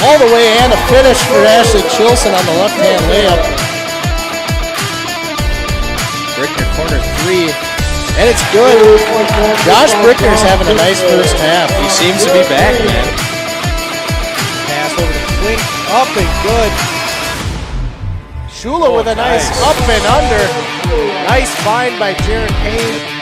all the way, and a finish for Ashley Chilson on the left-hand layup. Brickner corner three, and it's good. Josh Brickner's having a nice first half. He seems to be back, man. Pass over to Klink, up and good. Shula with a nice up and under. Nice find by Jared Payne.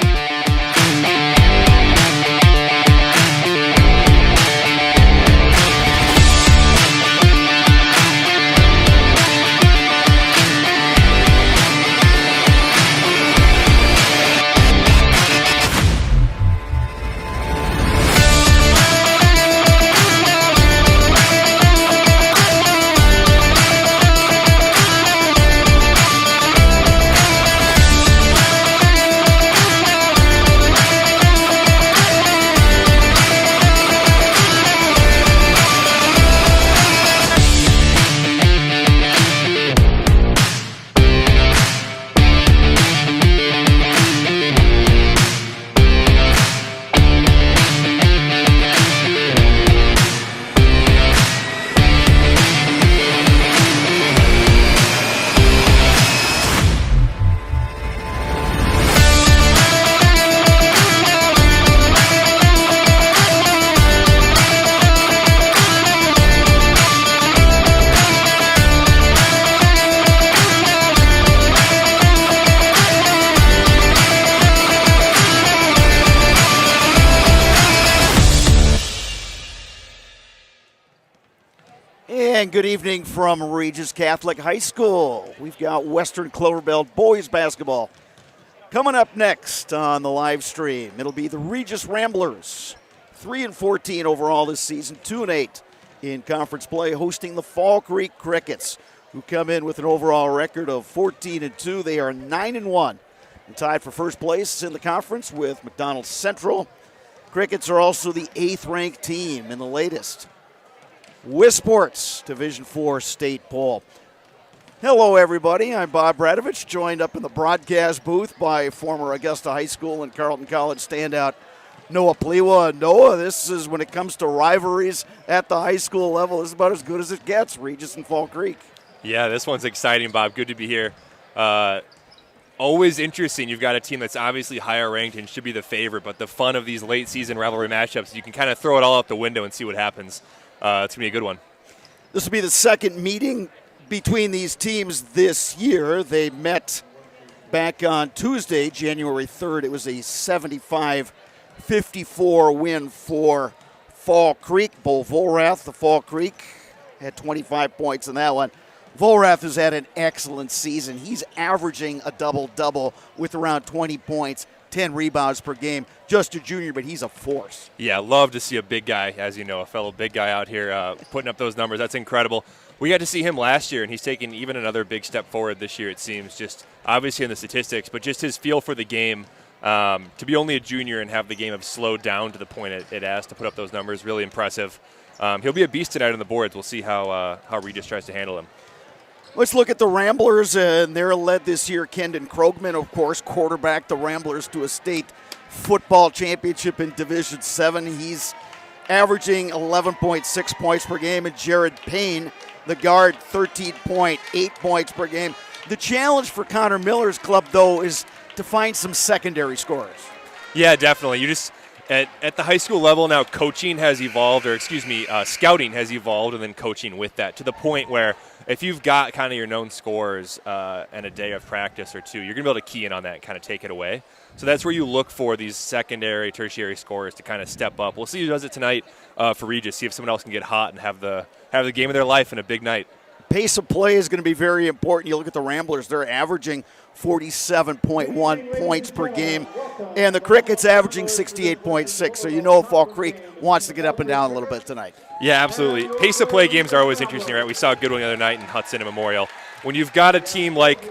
And good evening from Regis Catholic High School. We've got Western Clover Belt boys basketball coming up next on the live stream. It'll be the Regis Ramblers, 3-14 overall this season, 2-8 in conference play, hosting the Fall Creek Crickets, who come in with an overall record of 14-2. They are 9-1 and tied for first place in the conference with McDonald Central. Crickets are also the 8th-ranked team in the latest WISports Division IV state poll. Hello, everybody. I'm Bob Bradovich, joined up in the broadcast booth by former Augusta High School and Carleton College standout Noah Plewa. Noah, this is, when it comes to rivalries at the high school level, this is about as good as it gets, Regis and Fall Creek. Yeah, this one's exciting, Bob. Good to be here. Always interesting. You've got a team that's obviously higher ranked and should be the favorite, but the fun of these late season rivalry matchups, you can kind of throw it all out the window and see what happens. It's going to be a good one. This will be the second meeting between these teams this year. They met back on Tuesday, January 3rd. It was a 75-54 win for Fall Creek. Bo Volrath, the Fall Creek, had 25 points in that one. Volrath has had an excellent season. He's averaging a double-double with around 20 points, 10 rebounds per game. Just a junior, but he's a force. Yeah, love to see a big guy, as you know, a fellow big guy out here putting up those numbers. That's incredible. We got to see him last year, and he's taken even another big step forward this year, it seems, just obviously in the statistics, but just his feel for the game. To be only a junior and have the game have slowed down to the point it has to put up those numbers, really impressive. He'll be a beast tonight on the boards. We'll see how Regis tries to handle him. Let's look at the Ramblers, and they're led this year. Kendon Krogman, of course, quarterbacked the Ramblers to a state football championship in Division 7. He's averaging 11.6 points per game, and Jared Payne, the guard, 13.8 points per game. The challenge for Connor Miller's club, though, is to find some secondary scorers. Yeah, definitely. You just at the high school level now, scouting has evolved, and then coaching with that to the point where if you've got kind of your known scores and a day of practice or two, you're going to be able to key in on that and kind of take it away. So that's where you look for these secondary, tertiary scorers to kind of step up. We'll see who does it tonight for Regis, see if someone else can get hot and have the game of their life in a big night. Pace of play is going to be very important. You look at the Ramblers, they're averaging 47.1 points per game, and the Crickets averaging 68.6. So you know Fall Creek wants to get up and down a little bit tonight. Yeah, absolutely. Pace of play games are always interesting, right? We saw a good one the other night in Hudson and Memorial. When you've got a team like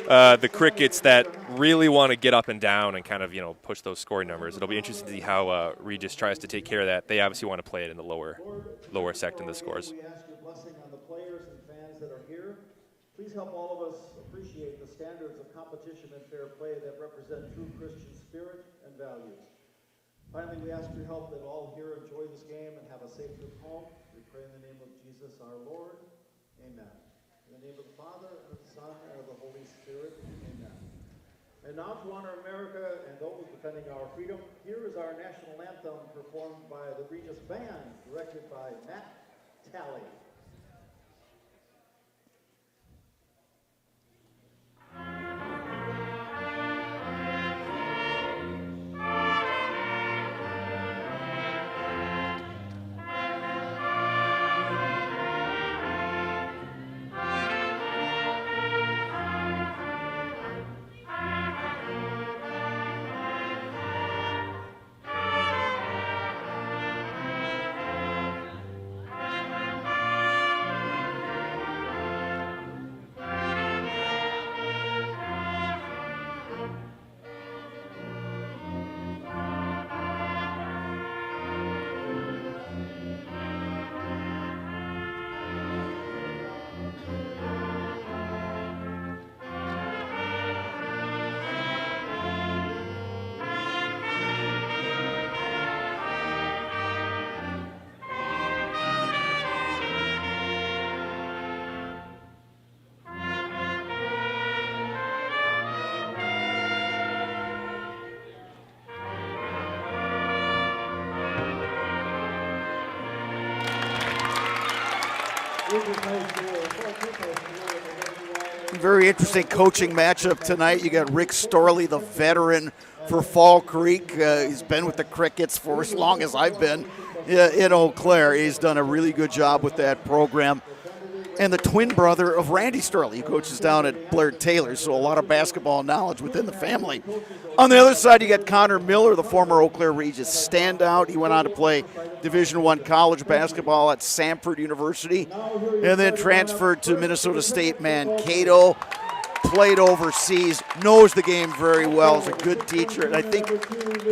the Crickets that really want to get up and down and kind of, push those scoring numbers, it'll be interesting to see how Regis tries to take care of that. They obviously want to play it in the lower section of the scores. Please help all of us appreciate the standards of competition and fair play that represent true Christian spirit and values. Finally, we ask your help that all here enjoy this game and have a safe trip home. We pray in the name of Jesus our Lord. Amen. In the name of the Father, and of the Son, and of the Holy Spirit. Amen. And now to honor America and those defending our freedom, here is our national anthem performed by the Regis Band, directed by Matt Talley. Very interesting coaching matchup tonight. You got Rick Storley, the veteran for Fall Creek. He's been with the Crickets for as long as I've been in Eau Claire. He's done a really good job with that program. And the twin brother of Randy Storley, who coaches down at Blair Taylor, so a lot of basketball knowledge within the family. On the other side, you got Connor Miller, the former Eau Claire Regis standout. He went on to play Division I college basketball at Samford University and then transferred to Minnesota State Mankato, played overseas, knows the game very well, is a good teacher, and I think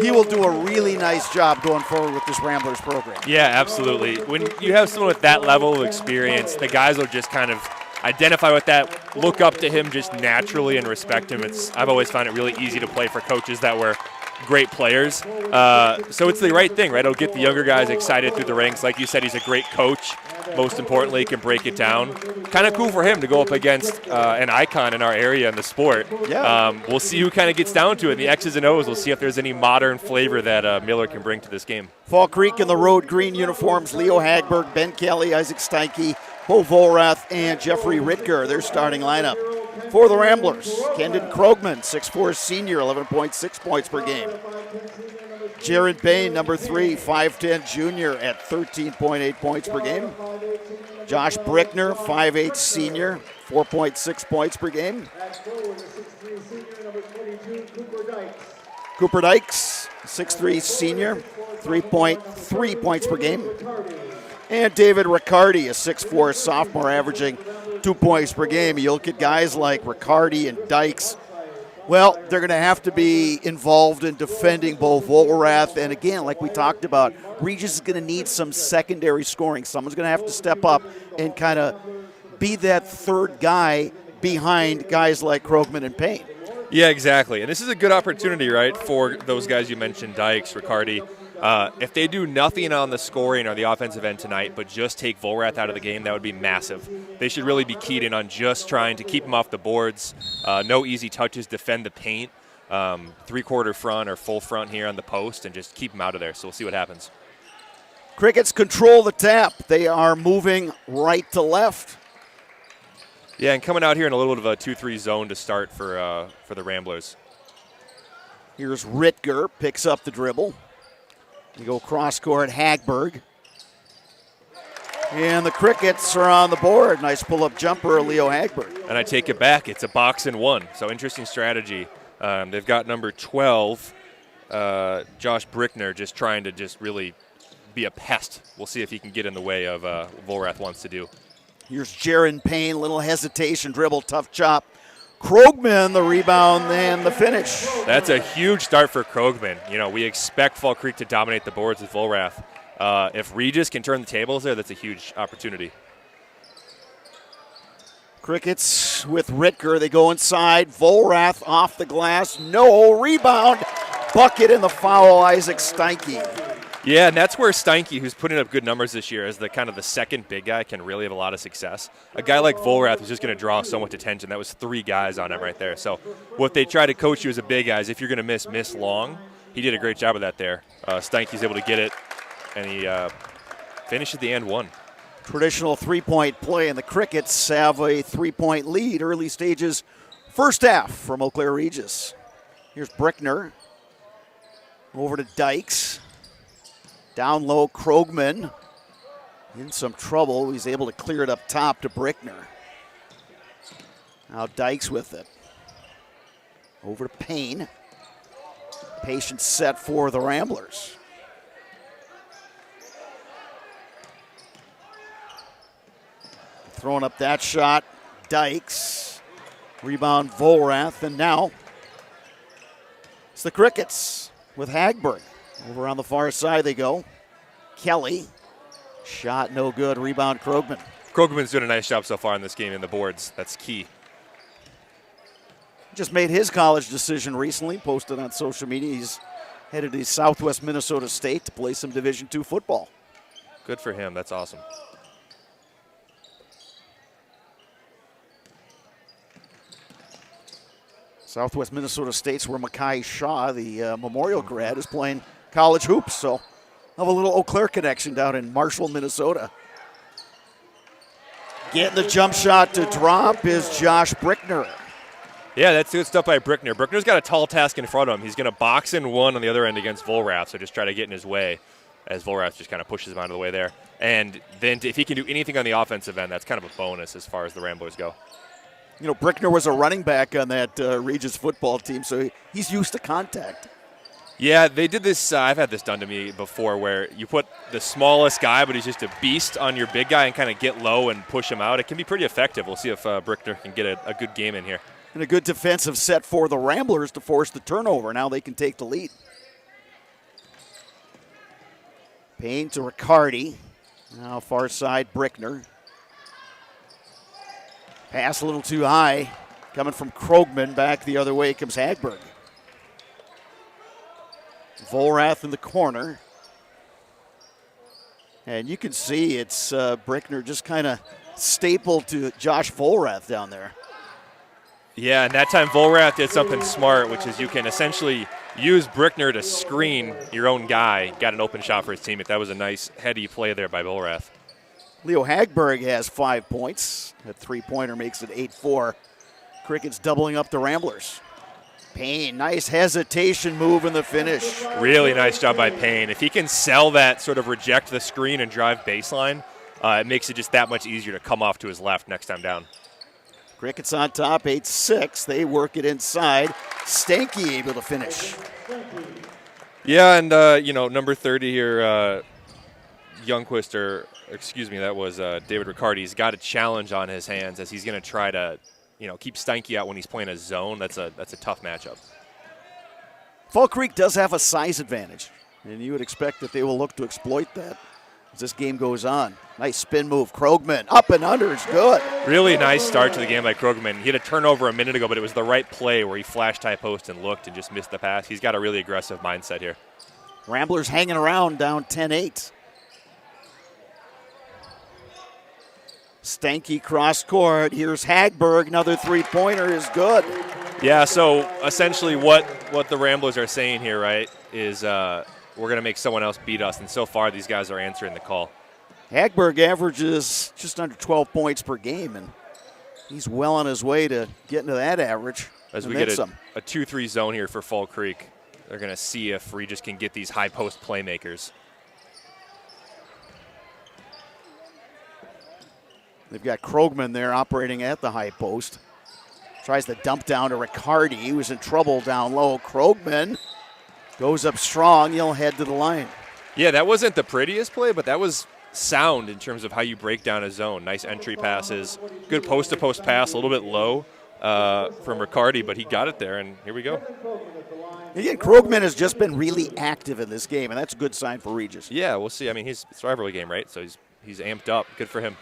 he will do a really nice job going forward with this Ramblers program. Yeah, absolutely. When you have someone with that level of experience, the guys will just kind of identify with that, look up to him just naturally and respect him. I've always found it really easy to play for coaches that were great players. So it's the right thing, right? It'll get the younger guys excited through the ranks. Like you said, he's a great coach. Most importantly, he can break it down. Kind of cool for him to go up against an icon in our area in the sport. Yeah. We'll see who kind of gets down to it. The X's and O's, we'll see if there's any modern flavor that Miller can bring to this game. Fall Creek in the road green uniforms, Leo Hagberg, Ben Kelly, Isaac Steinke, Bo Volrath, and Jeffrey Ritger, their starting lineup. For the Ramblers, Kendon Krogman, 6'4" senior, 11.6 points per game. Jared Bain, number 3, 5'10" junior at 13.8 points per game. Josh Brickner, 5'8" senior, 4.6 points per game. Cooper Dykes, 6'3" senior, 3.3 points per game. And David Riccardi, a 6'4" sophomore, averaging 2 points per game. You look at guys like Riccardi and Dykes, well, they're going to have to be involved in defending Bo Volrath. And again, like we talked about, Regis is going to need some secondary scoring. Someone's going to have to step up and kind of be that third guy behind guys like Krogman and Payne. Yeah, exactly. And this is a good opportunity, right, for those guys you mentioned, Dykes, Riccardi. If they do nothing on the scoring or the offensive end tonight, but just take Volrath out of the game, that would be massive. They should really be keyed in on just trying to keep him off the boards. No easy touches, defend the paint, three-quarter front or full front here on the post, and just keep him out of there. So we'll see what happens. Crickets control the tap. They are moving right to left. Yeah, and coming out here in a little bit of a 2-3 zone to start for the Ramblers. Here's Ritger, picks up the dribble. You go cross court, Hagberg. And the Crickets are on the board. Nice pull-up jumper, Leo Hagberg. And I take it back. It's a box and one. So interesting strategy. They've got number 12, Josh Brickner, just trying to just really be a pest. We'll see if he can get in the way of Volrath wants to do. Here's Jaron Payne, little hesitation, dribble, tough chop. Krogman, the rebound, and the finish. That's a huge start for Krogman. You know, we expect Fall Creek to dominate the boards with Volrath. If Regis can turn the tables there, that's a huge opportunity. Crickets with Ritger. They go inside. Volrath off the glass. No rebound. bucket and the foul, Isaac Steinke. Yeah, and that's where Steinke, who's putting up good numbers this year as the kind of the second big guy, can really have a lot of success. A guy like Volrath is just going to draw so much attention. That was 3 guys on him right there. So what they try to coach you as a big guy is if you're going to miss long. He did a great job of that there. Steinke's able to get it, and he finished at the end one. Traditional three-point play, and the Crickets have a 3-point lead early stages first half from Eau Claire Regis. Here's Brickner. Over to Dykes. Down low, Krogman. In some trouble. He's able to clear it up top to Brickner. Now Dykes with it. Over to Payne. Patient set for the Ramblers. Throwing up that shot, Dykes. Rebound, Volrath, and now it's the Crickets with Hagberg. Over on the far side they go. Kelly, shot no good, rebound Krogman. Krogman's doing a nice job so far in this game in the boards. That's key. Just made his college decision recently, posted on social media. He's headed to Southwest Minnesota State to play some Division II football. Good for him. That's awesome. Southwest Minnesota State's where Makai Shaw, the Memorial grad, is playing college hoops. So have a little Eau Claire connection down in Marshall, Minnesota. Getting the jump shot to drop is Josh Brickner. Yeah, that's good stuff by Brickner. Brickner's got a tall task in front of him. He's going to box in one on the other end against Volrath, so just try to get in his way as Volrath just kind of pushes him out of the way there. And then if he can do anything on the offensive end, that's kind of a bonus as far as the Ramblers go. You know, Brickner was a running back on that Regis football team, so he's used to contact. Yeah, they did this. I've had this done to me before where you put the smallest guy, but he's just a beast on your big guy and kind of get low and push him out. It can be pretty effective. We'll see if Brickner can get a good game in here. And a good defensive set for the Ramblers to force the turnover. Now they can take the lead. Payne to Riccardi. Now far side, Brickner. Pass a little too high. Coming from Krogman. Back the other way comes Hagberg. Volrath in the corner. And you can see it's Brickner just kind of stapled to Josh Volrath down there. Yeah, and that time Volrath did something smart, which is you can essentially use Brickner to screen your own guy. Got an open shot for his teammate. That was a nice heady play there by Volrath. Leo Hagberg has 5 points. That three-pointer makes it 8-4. Crickets doubling up the Ramblers. Payne, nice hesitation move in the finish. Really nice job by Payne. If he can sell that, sort of reject the screen and drive baseline, it makes it just that much easier to come off to his left next time down. Crickets on top, 8-6. They work it inside. Stanky able to finish. Yeah, and, number 30 here, Youngquist, that was David Riccardi. He's got a challenge on his hands as he's going to try to, keep Steinke out when he's playing a zone. That's a tough matchup. Fall Creek does have a size advantage, and you would expect that they will look to exploit that as this game goes on. Nice spin move. Krogman up and under. It's good. Really nice start to the game by Krogman. He had a turnover a minute ago, but it was the right play where he flashed high post and looked and just missed the pass. He's got a really aggressive mindset here. Ramblers hanging around down 10-8. Stanky cross court. Here's Hagberg. Another three-pointer is good. Yeah, so essentially what the Ramblers are saying here, right, is we're going to make someone else beat us. And so far, these guys are answering the call. Hagberg averages just under 12 points per game, and he's well on his way to getting to that average. As we get a 2-3 zone here for Fall Creek, they're going to see if Regis can get these high post playmakers. They've got Krogman there operating at the high post. Tries to dump down to Riccardi. He was in trouble down low. Krogman goes up strong. He'll head to the line. Yeah, that wasn't the prettiest play, but that was sound in terms of how you break down a zone. Nice entry passes. Good post-to-post pass, a little bit low from Riccardi, but he got it there, and here we go. Again, Krogman has just been really active in this game, and that's a good sign for Regis. Yeah, we'll see. I mean, it's a rivalry game, right? So he's amped up. Good for him.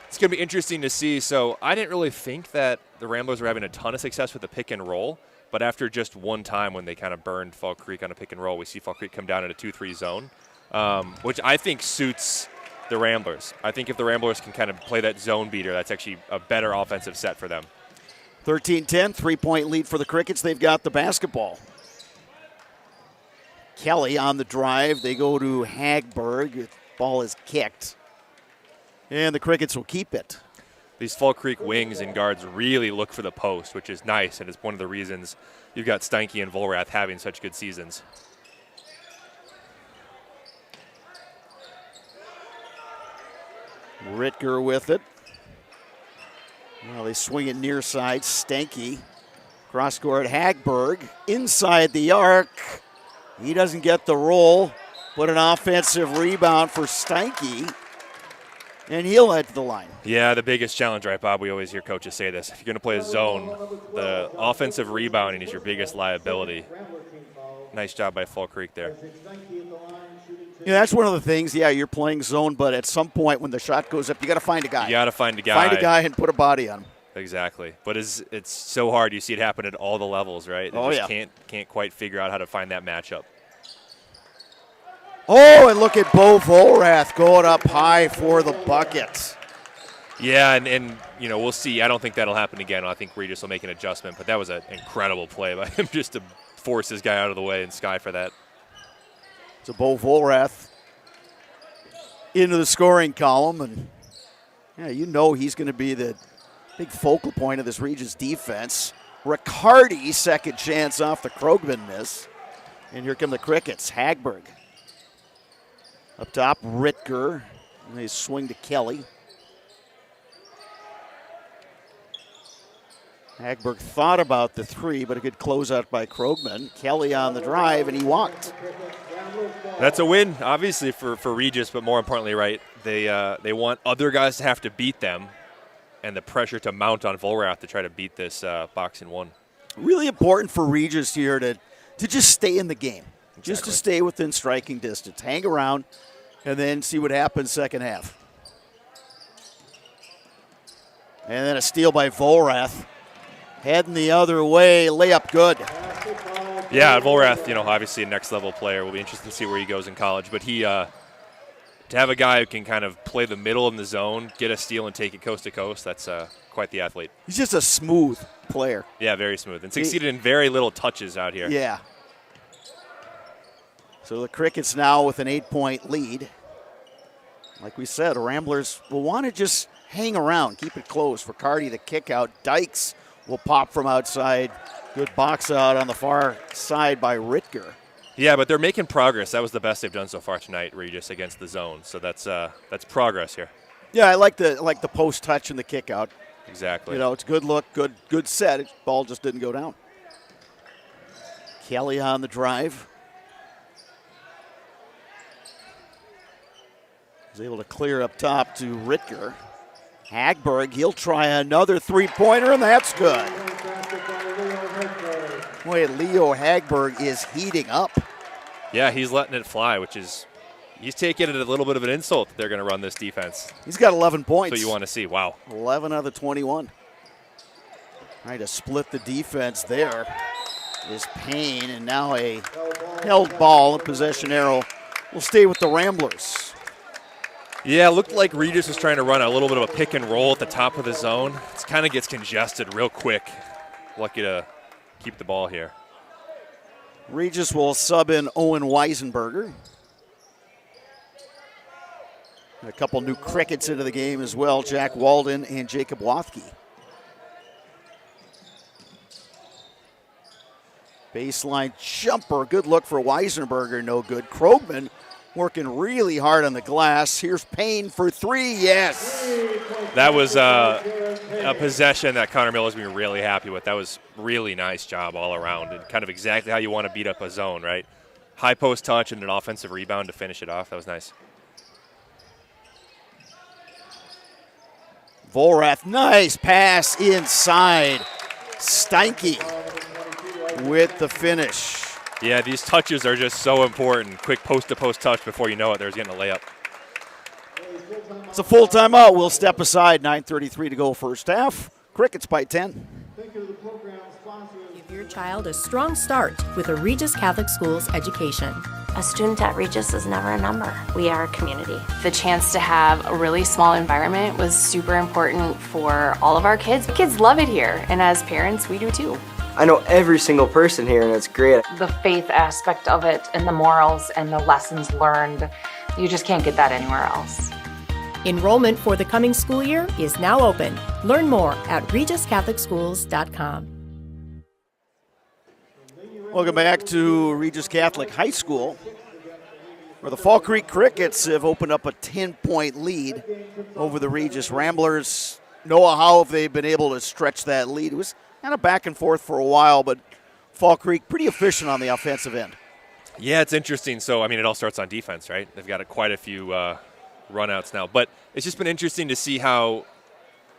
It's going to be interesting to see. So I didn't really think that the Ramblers were having a ton of success with the pick and roll, But after just one time when they kind of burned Fall Creek on a pick and roll, we see Fall Creek come down in a 2-3 zone, which I think suits the Ramblers. I think if the Ramblers can kind of play that zone beater, that's actually a better offensive set for them. 13-10, 3-point lead for the Crickets. They've got the basketball. Kelly on the drive. They go to Hagberg. Ball is kicked. And the Crickets will keep it. These Fall Creek wings and guards really look for the post, which is nice, and it's one of the reasons you've got Steinke and Volrath having such good seasons. Ritger with it. Well, they swing it near side. Stanky. Cross court. Hagberg inside the arc. He doesn't get the roll, but an offensive rebound for Stanky. And he'll head to the line. Yeah, the biggest challenge, right, Bob? We always hear coaches say this. If you're going to play a zone, the offensive rebounding is your biggest liability. Nice job by Fall Creek there. Yeah, that's one of the things. Yeah, you're playing zone, but at some point when the shot goes up, you got to find a guy. You got to find a guy. Find a guy and put a body on him. Exactly. But it's so hard. You see it happen at all the levels, right? They just can't quite figure out how to find that matchup. Oh, and look at Bo Volrath going up high for the bucket. Yeah, and we'll see. I don't think that'll happen again. I think Regis will make an adjustment, but that was an incredible play by him just to force his guy out of the way and sky for that. So Bo Volrath into the scoring column, and he's going to be the big focal point of this Regis defense. Riccardi, second chance off the Krogman miss. And here come the Crickets. Hagberg. Up top, Ritger. And they swing to Kelly. Hagberg thought about the three, but a good closeout by Krogman. Kelly on the drive, and he walked. That's a win, obviously, for Regis, but more importantly, right, they want other guys to have to beat them and the pressure to mount on Volrath to try to beat this box in one. Really important for Regis here to just stay in the game, just to stay within striking distance, hang around, and then see what happens second half. And then a steal by Volrath. Heading the other way, layup good. Yeah, Volrath, obviously a next-level player. We'll be interested to see where he goes in college. But to have a guy who can kind of play the middle in the zone, get a steal, and take it coast to coast, that's quite the athlete. He's just a smooth player. Yeah, very smooth. And succeeded in very little touches out here. Yeah. So the Crickets now with an 8-point lead. Like we said, Ramblers will want to just hang around, keep it close. Riccardi the kick out. Dykes will pop from outside. Good box out on the far side by Ritger. Yeah, but they're making progress. That was the best they've done so far tonight, Regis, against the zone. So that's progress here. Yeah, I like the post touch and the kick out. Exactly. It's good look, good set. Ball just didn't go down. Kelly on the drive. Was able to clear up top to Ritger. Hagberg, he'll try another three-pointer, and that's good. Boy, Leo Hagberg is heating up. Yeah, he's letting it fly, he's taking it a little bit of an insult that they're going to run this defense. He's got 11 points. That's what you want to see. Wow. 11 out of 21. Trying to split the defense there is Payne, and now a held ball and possession arrow will stay with the Ramblers. Yeah, it looked like Regis was trying to run a little bit of a pick and roll at the top of the zone. It kind of gets congested real quick. Lucky to keep the ball here. Regis will sub in Owen Weisenberger. A couple new Crickets into the game as well, Jack Walden and Jacob Wathke. Baseline jumper, good look for Weisenberger, no good. Krogman working really hard on the glass. Here's Payne for three, yes. That was a possession that Connor Miller's been really happy with. That was really nice job all around and kind of exactly how you want to beat up a zone, right? High post touch and an offensive rebound to finish it off. That was nice. Volrath, nice pass inside. Steinke with the finish. Yeah, these touches are just so important. Quick post-to-post touch before you know it, there's getting a layup. It's a full timeout. We'll step aside. 9:33 to go first half. Crickets by 10. If you're your child a strong start with a Regis Catholic Schools education. A student at Regis is never a number. We are a community. The chance to have a really small environment was super important for all of our kids. Kids love it here, and as parents, we do too. I know every single person here, and it's great. The faith aspect of it and the morals and the lessons learned, you just can't get that anywhere else. Enrollment for the coming school year is now open. Learn more at regiscatholicschools.com. Welcome back to Regis Catholic High School, where the Fall Creek Crickets have opened up a 10-point lead over the Regis Ramblers. Noah, how have they been able to stretch that lead? It was kind of back and forth for a while, but Fall Creek pretty efficient on the offensive end. Yeah, it's interesting. So, I mean, it all starts on defense, right? They've got quite a few runouts now. But it's just been interesting to see how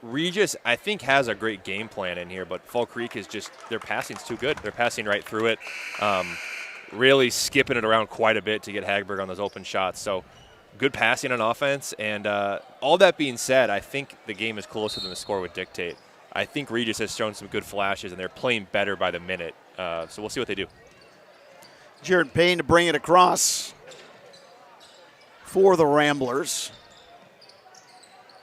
Regis, I think, has a great game plan in here, but Fall Creek is just, their passing's too good. They're passing right through it, really skipping it around quite a bit to get Hagberg on those open shots. So good passing on offense. And all that being said, I think the game is closer than the score would dictate. I think Regis has shown some good flashes, and they're playing better by the minute. So we'll see what they do. Jared Payne to bring it across for the Ramblers.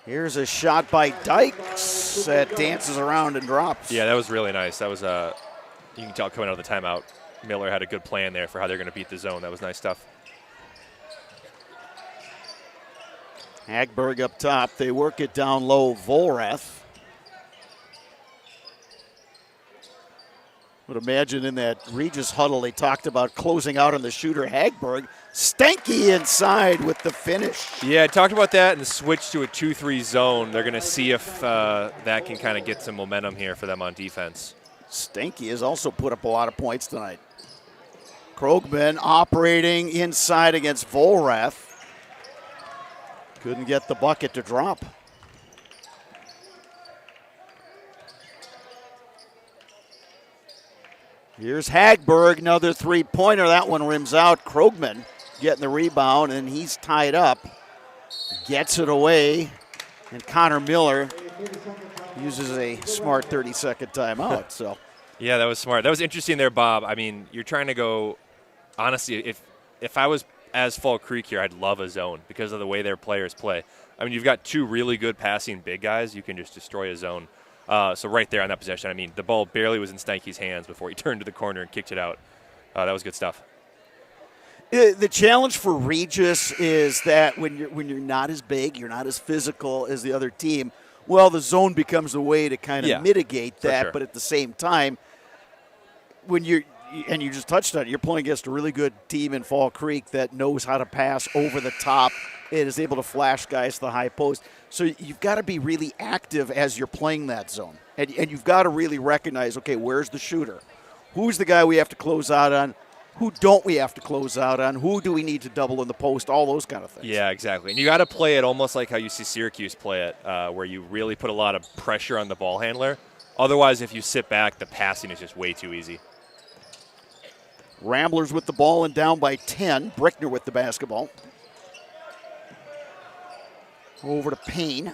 Here's a shot by Dykes that dances around and drops. Yeah, that was really nice. That was, you can tell coming out of the timeout, Miller had a good plan there for how they're going to beat the zone. That was nice stuff. Hagberg up top. They work it down low. Volrath. Would imagine in that Regis huddle they talked about closing out on the shooter Hagberg. Stanky inside with the finish. Yeah, talked about that and switch to a 2-3 zone. They're going to see if that can kind of get some momentum here for them on defense. Stanky has also put up a lot of points tonight. Krogman operating inside against Volrath. Couldn't get the bucket to drop. Here's Hagberg, another three-pointer. That one rims out. Krogman getting the rebound, and he's tied up. Gets it away, and Connor Miller uses a smart 30-second timeout. So, yeah, that was smart. That was interesting there, Bob. I mean, you're trying to go, honestly, if I was as Fall Creek here, I'd love a zone because of the way their players play. I mean, you've got two really good passing big guys. You can just destroy a zone. So right there on that possession, I mean, the ball barely was in Stanky's hands before he turned to the corner and kicked it out. That was good stuff. The challenge for Regis is that when you're not as big, you're not as physical as the other team, well, the zone becomes a way to kind of mitigate that. Sure. But at the same time, when you just touched on it, you're playing against a really good team in Fall Creek that knows how to pass over the top. It is able to flash guys to the high post. So you've got to be really active as you're playing that zone. And you've got to really recognize, okay, where's the shooter? Who's the guy we have to close out on? Who don't we have to close out on? Who do we need to double in the post? All those kind of things. Yeah, exactly. And you got to play it almost like how you see Syracuse play it, where you really put a lot of pressure on the ball handler. Otherwise, if you sit back, the passing is just way too easy. Ramblers with the ball and down by 10. Brickner with the basketball. Over to Payne.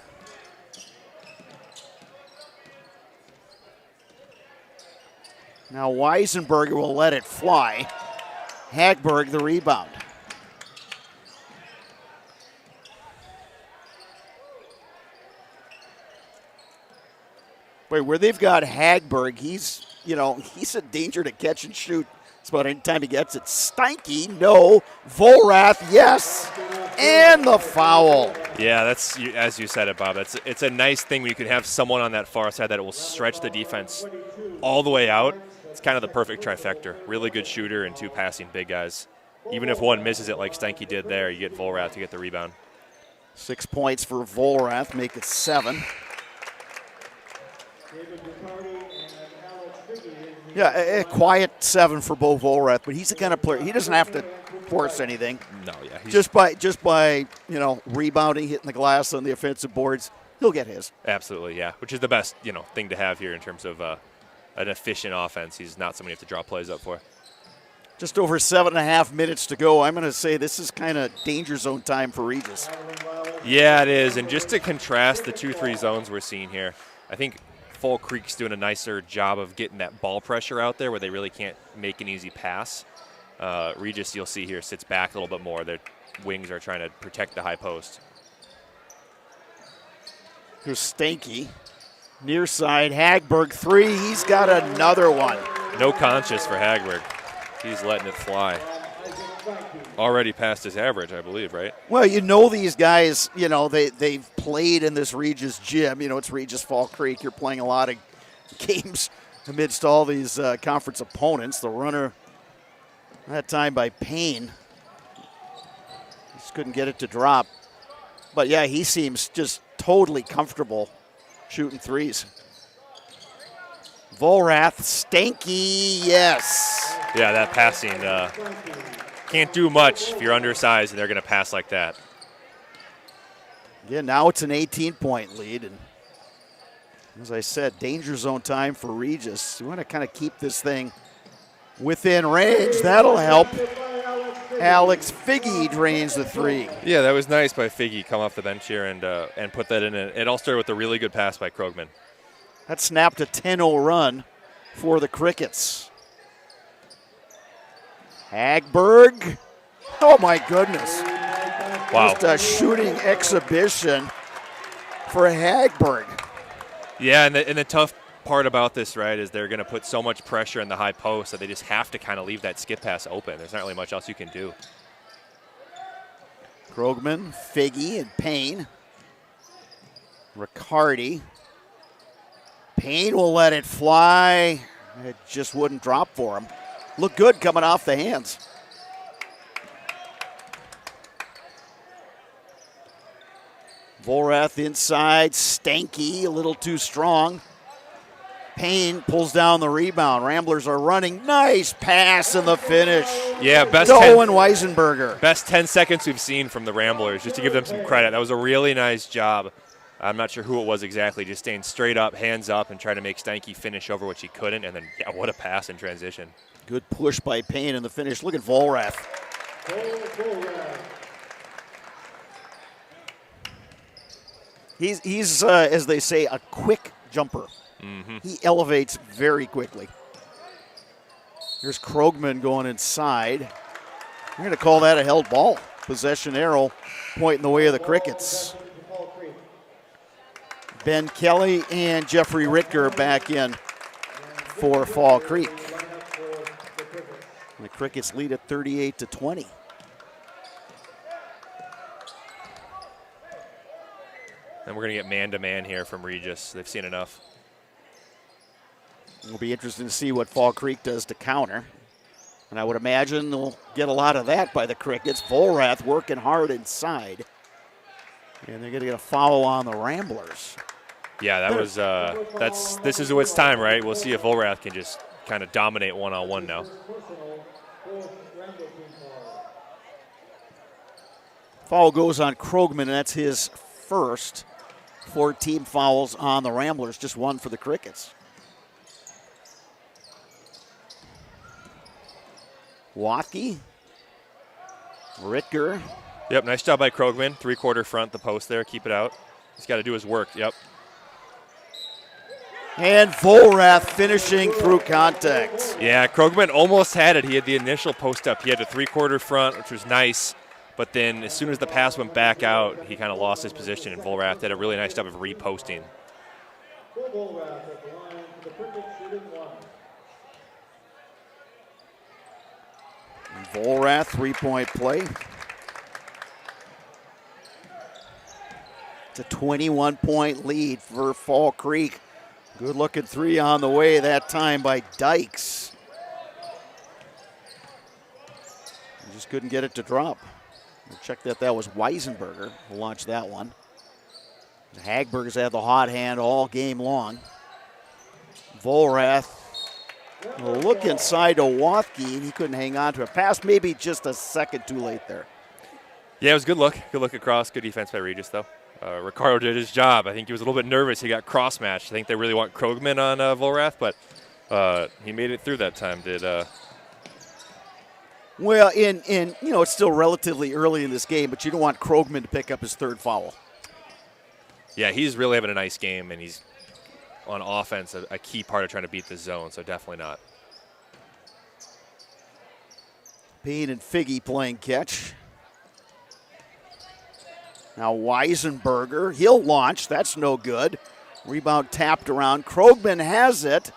Now Weisenberger will let it fly. Hagberg the rebound. Wait, where they've got Hagberg, he's a danger to catch and shoot. It's about any time he gets it. Steinke, no. Volrath, yes. And the foul. Yeah, that's, as you said it, Bob. It's a nice thing when you can have someone on that far side that it will stretch the defense all the way out. It's kind of the perfect trifecta. Really good shooter and two passing big guys. Even if one misses it like Steinke did there, you get Volrath to get the rebound. 6 points for Volrath, make it 7. Yeah, a quiet 7 for Bo Volrath, but he's the kind of player, he doesn't have to force anything. No, yeah. Just by rebounding, hitting the glass on the offensive boards, he'll get his. Absolutely, yeah. Which is the best, thing to have here in terms of an efficient offense. He's not someone you have to draw plays up for. Just over 7.5 minutes to go. I'm going to say this is kind of danger zone time for Regis. Yeah, it is. And just to contrast the 2-3 zones we're seeing here, I think Fall Creek's doing a nicer job of getting that ball pressure out there where they really can't make an easy pass. Regis, you'll see here, sits back a little bit more. Their wings are trying to protect the high post. Here's Stanky. Near side, Hagberg 3. He's got another one. No conscious for Hagberg. He's letting it fly. Already past his average, I believe, right? Well, you know these guys, you know, they've played in this Regis gym. You know, it's Regis Fall Creek. You're playing a lot of games amidst all these conference opponents. The runner, that time by Payne. Just couldn't get it to drop. But, yeah, he seems just totally comfortable shooting threes. Volrath, Stanky, yes. Yeah, that passing can't do much if you're undersized and they're going to pass like that. Yeah, now it's an 18-point lead. And as I said, danger zone time for Regis. You want to kind of keep this thing within range. That'll help. Alex Figge drains the 3. Yeah, that was nice by Figge, come off the bench here and put that in. It all started with a really good pass by Krogman. That snapped a 10-0 run for the Crickets. Hagberg. Oh, my goodness. Wow. Just a shooting exhibition for Hagberg. Yeah, and the tough part about this, right, is they're going to put so much pressure in the high post that they just have to kind of leave that skip pass open. There's not really much else you can do. Krogman, Figge, and Payne. Riccardi. Payne will let it fly. It just wouldn't drop for him. Looked good coming off the hands. Volrath inside. Stanky, a little too strong. Payne pulls down the rebound. Ramblers are running. Nice pass in the finish. Yeah, best Owen Weisenberger. Best 10 seconds we've seen from the Ramblers, just to give them some credit. That was a really nice job. I'm not sure who it was exactly, just staying straight up, hands up, and trying to make Stanky finish over what she couldn't. And then, yeah, what a pass in transition. Good push by Payne in the finish. Look at Volrath. He's as they say, a quick jumper. Mm-hmm. He elevates very quickly. Here's Krogman going inside. We're going to call that a held ball. Possession arrow pointing the way of the Crickets. Ben Kelly and Jeffrey Ritker back in for Fall Creek. The Crickets lead at 38-20. And we're going to get man-to-man here from Regis. They've seen enough. It'll be interesting to see what Fall Creek does to counter. And I would imagine they'll get a lot of that by the Crickets. Volrath working hard inside. And they're going to get a foul on the Ramblers. Yeah, that was this is what's time, right? We'll see if Volrath can just kind of dominate one-on-one now. Foul goes on Krogman, and that's his first. 4 team fouls on the Ramblers, just 1 for the Crickets. Watke, Ritker. Yep, nice job by Krogman. 3-quarter front, the post there. Keep it out. He's got to do his work. Yep. And Volrath finishing through contact. Yeah, Krogman almost had it. He had the initial post up. He had a 3-quarter front, which was nice. But then as soon as the pass went back out, he kind of lost his position, and Volrath did a really nice job of reposting. Volrath, 3-point play. It's a 21-point lead for Fall Creek. Good looking 3 on the way that time by Dykes. He just couldn't get it to drop. Check that was Weisenberger who launched that one. Hagberg's had the hot hand all game long. Volrath will look inside to Watke, and he couldn't hang on to it. Pass maybe just a second too late there. Yeah, it was good look. Good look across. Good defense by Regis, though. Ricardo did his job. I think he was a little bit nervous. He got cross-matched. I think they really want Krogman on Volrath, but he made it through that time, did Well, in it's still relatively early in this game, but you don't want Krogman to pick up his 3rd foul. Yeah, he's really having a nice game, and he's on offense a key part of trying to beat the zone, so definitely not. Payne and Figge playing catch. Now Weisenberger, he'll launch. That's no good. Rebound tapped around. Krogman has it.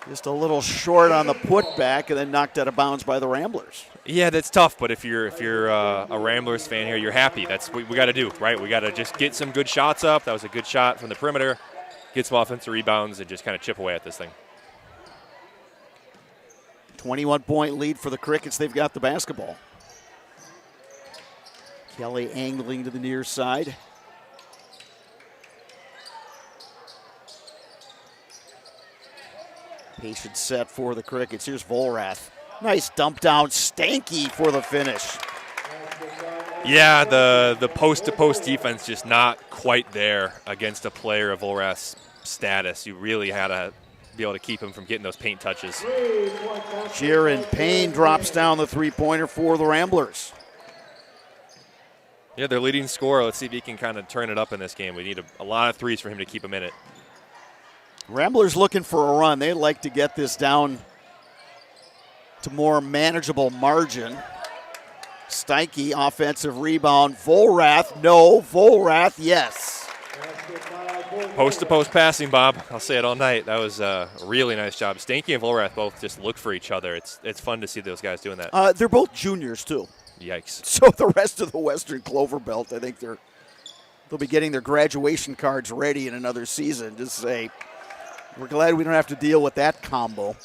Just a little short on the putback and then knocked out of bounds by the Ramblers. Yeah, that's tough, but if you're a Ramblers fan here, you're happy. That's what we got to do, right? We got to just get some good shots up. That was a good shot from the perimeter. Get some offensive rebounds and just kind of chip away at this thing. 21-point lead for the Crickets. They've got the basketball. Kelly angling to the near side. Patient set for the Crickets. Here's Volrath. Nice dump down. Stanky for the finish. Yeah, the post-to-post defense just not quite there against a player of Volrath's status. You really had to be able to keep him from getting those paint touches. Jaron Payne drops down the three-pointer for the Ramblers. Yeah, their leading scorer. Let's see if he can kind of turn it up in this game. We need a lot of threes for him to keep him in it. Ramblers looking for a run. They'd like to get this down to more manageable margin. Steinke, offensive rebound. Volrath, no. Volrath, yes. Post-to-post passing, Bob. I'll say it all night. That was a really nice job. Stanky and Volrath both just look for each other. It's fun to see those guys doing that. They're both juniors, too. Yikes. So the rest of the Western Clover Belt, I think they'll be getting their graduation cards ready in another season. Just say, we're glad we don't have to deal with that combo.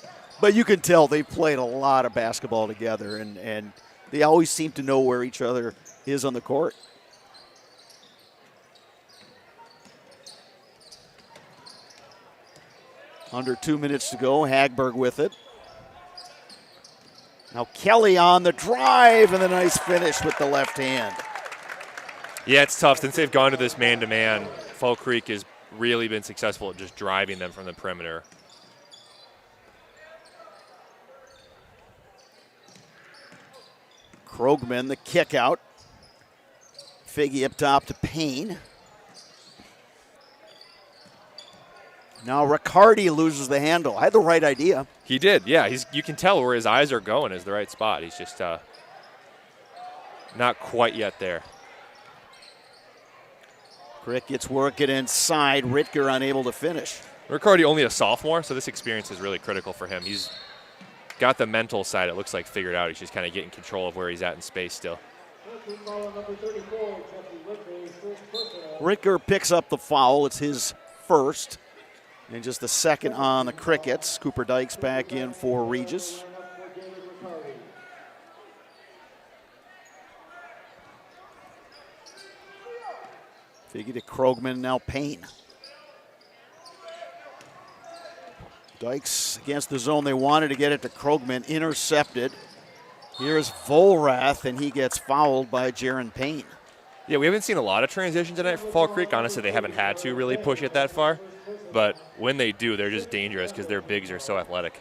But you can tell they've played a lot of basketball together, and they always seem to know where each other is on the court. Under 2 minutes to go. Hagberg with it. Now Kelly on the drive and a nice finish with the left hand. Yeah, it's tough. Since they've gone to this man-to-man, Fall Creek has really been successful at just driving them from the perimeter. Krogman, the kick out. Figge up top to Payne. Now Riccardi loses the handle. I had the right idea. He did, yeah. You can tell where his eyes are going is the right spot. He's just not quite yet there. Crickets working inside. Ritger unable to finish. Riccardi only a sophomore, so this experience is really critical for him. He's got the mental side, it looks like, figured out. He's just kind of getting control of where he's at in space still. Ritger picks up the foul. It's his first. And just the second on the Crickets. Cooper Dykes back in for Regis. Figge to Krogman, now Payne. Dykes against the zone. They wanted to get it to Krogman. Intercepted. Here's Volrath, and he gets fouled by Jaron Payne. Yeah, we haven't seen a lot of transition tonight for Fall Creek. Honestly, they haven't had to really push it that far. But when they do, they're just dangerous because their bigs are so athletic.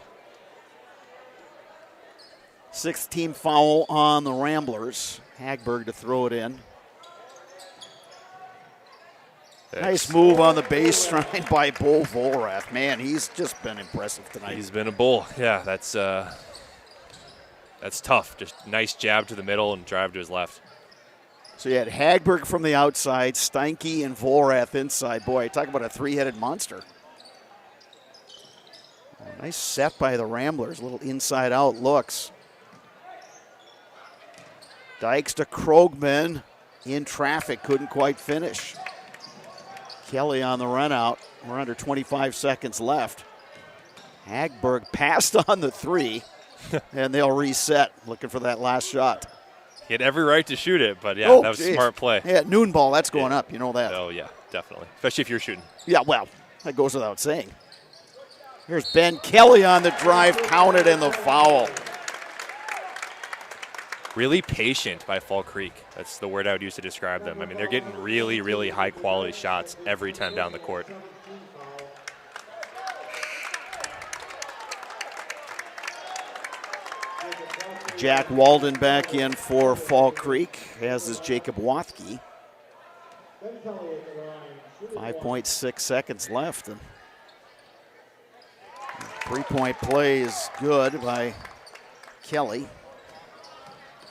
Sixth team foul on the Ramblers. Hagberg to throw it in. Nice move on the baseline by Bo Volrath. Man, he's just been impressive tonight. He's been a bull. Yeah, that's tough. Just nice jab to the middle and drive to his left. So you had Hagberg from the outside, Steinke and Volrath inside. Boy, talk about a three-headed monster. Oh, nice set by the Ramblers. Little inside-out looks. Dykes to Krogman. In traffic, couldn't quite finish. Kelly on the run out. We're under 25 seconds left. Hagberg passed on the three, and they'll reset, looking for that last shot. He had every right to shoot it, but yeah, that was a smart play. Yeah, noon ball, that's going up. You know that. Oh, yeah, definitely. Especially if you're shooting. Yeah, well, that goes without saying. Here's Ben Kelly on the drive, counted and the foul. Really patient by Fall Creek. That's the word I would use to describe them. I mean, they're getting really, really high-quality shots every time down the court. Jack Walden back in for Fall Creek, as is Jacob Wathke. 5.6 seconds left. And three-point play is good by Kelly.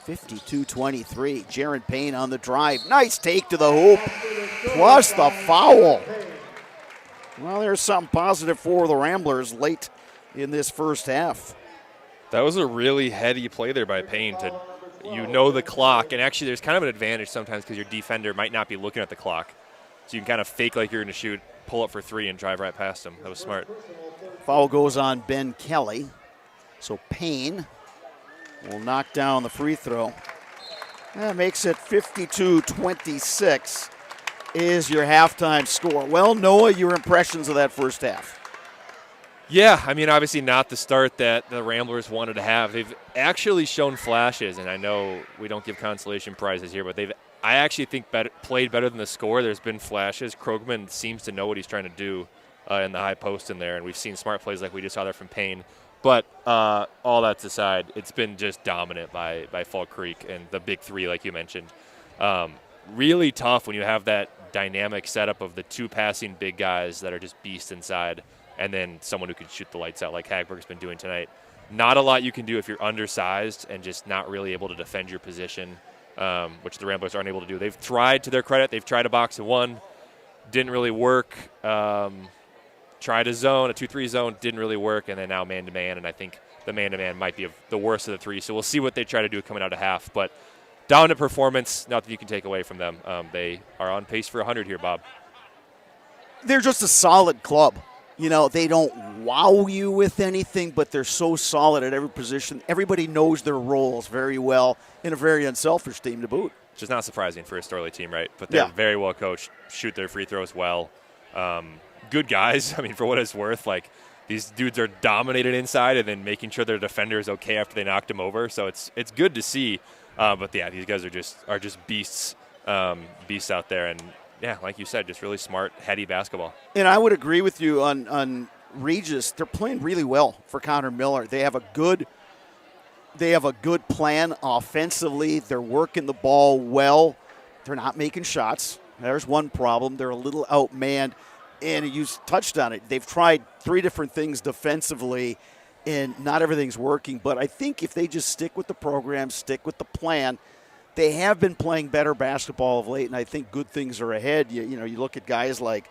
52-23. Jaron Payne on the drive. Nice take to the hoop. Plus the foul. Well, there's something positive for the Ramblers late in this first half. That was a really heady play there by Payne. The clock, and actually there's kind of an advantage sometimes because your defender might not be looking at the clock. So you can kind of fake like you're going to shoot, pull up for three, and drive right past him. That was smart. Foul goes on Ben Kelly. So Payne will knock down the free throw. That makes it 52-26 is your halftime score. Well, Noah, your impressions of that first half? Yeah, I mean, obviously not the start that the Ramblers wanted to have. They've actually shown flashes, and I know we don't give consolation prizes here, but I actually think played better than the score. There's been flashes. Krogman seems to know what he's trying to do in the high post in there, and we've seen smart plays like we just saw there from Payne. But all that aside, it's been just dominant by Fall Creek and the big three, like you mentioned. Really tough when you have that dynamic setup of the two passing big guys that are just beasts inside, and then someone who can shoot the lights out like Hagberg's been doing tonight. Not a lot you can do if you're undersized and just not really able to defend your position, which the Ramblers aren't able to do. They've tried, to their credit, they've tried a box and one. Didn't really work. Tried a zone, a 2-3 zone, didn't really work, and then now man-to-man, and I think the man-to-man might be the worst of the three. So we'll see what they try to do coming out of half. But dominant performance, nothing you can take away from them. They are on pace for 100 here, Bob. They're just a solid club. You know, they don't wow you with anything, but they're so solid at every position. Everybody knows their roles very well, in a very unselfish team to boot. Which is not surprising for a Storley team, right? But they're very well coached, shoot their free throws well. Good guys. I mean, for what it's worth, like these dudes are dominated inside and then making sure their defender is okay after they knocked him over. So it's good to see. But yeah, these guys are just beasts out there. And yeah, like you said, just really smart, heady basketball. And I would agree with you on Regis. They're playing really well for Connor Miller. They have a good plan offensively. They're working the ball well. They're not making shots. There's one problem. They're a little outmanned. And you touched on it. They've tried three different things defensively, and not everything's working. But I think if they just stick with the program, stick with the plan, they have been playing better basketball of late, and I think good things are ahead. You look at guys like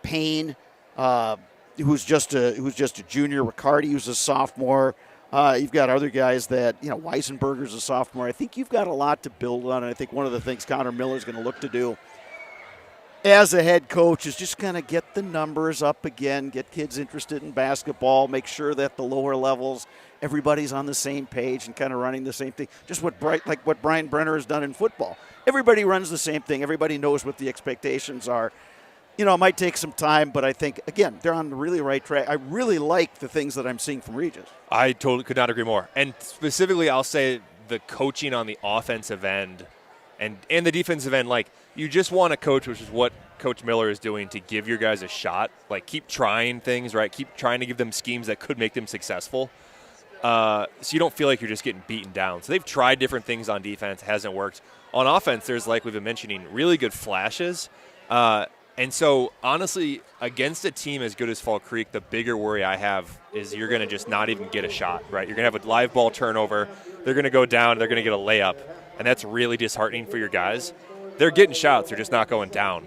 Payne, who's just a junior, Riccardi, who's a sophomore. You've got other guys that, Weisenberger's a sophomore. I think you've got a lot to build on, and I think one of the things Connor Miller's going to look to do as a head coach is just kind of get the numbers up again, get kids interested in basketball, make sure that the lower levels, everybody's on the same page and kind of running the same thing. Just what Brian Brenner has done in football. Everybody runs the same thing. Everybody knows what the expectations are. It might take some time, but I think, again, they're on the really right track. I really like the things that I'm seeing from Regis. I totally could not agree more. And specifically, I'll say the coaching on the offensive end and the defensive end, like, you just want a coach, which is what Coach Miller is doing, to give your guys a shot. Like, keep trying things, right? Keep trying to give them schemes that could make them successful. So you don't feel like you're just getting beaten down. So they've tried different things on defense. It hasn't worked. On offense, there's, like we've been mentioning, really good flashes. And so, honestly, against a team as good as Fall Creek, the bigger worry I have is you're going to just not even get a shot, right? You're going to have a live ball turnover. They're going to go down. They're going to get a layup. And that's really disheartening for your guys. They're getting shots. They're just not going down.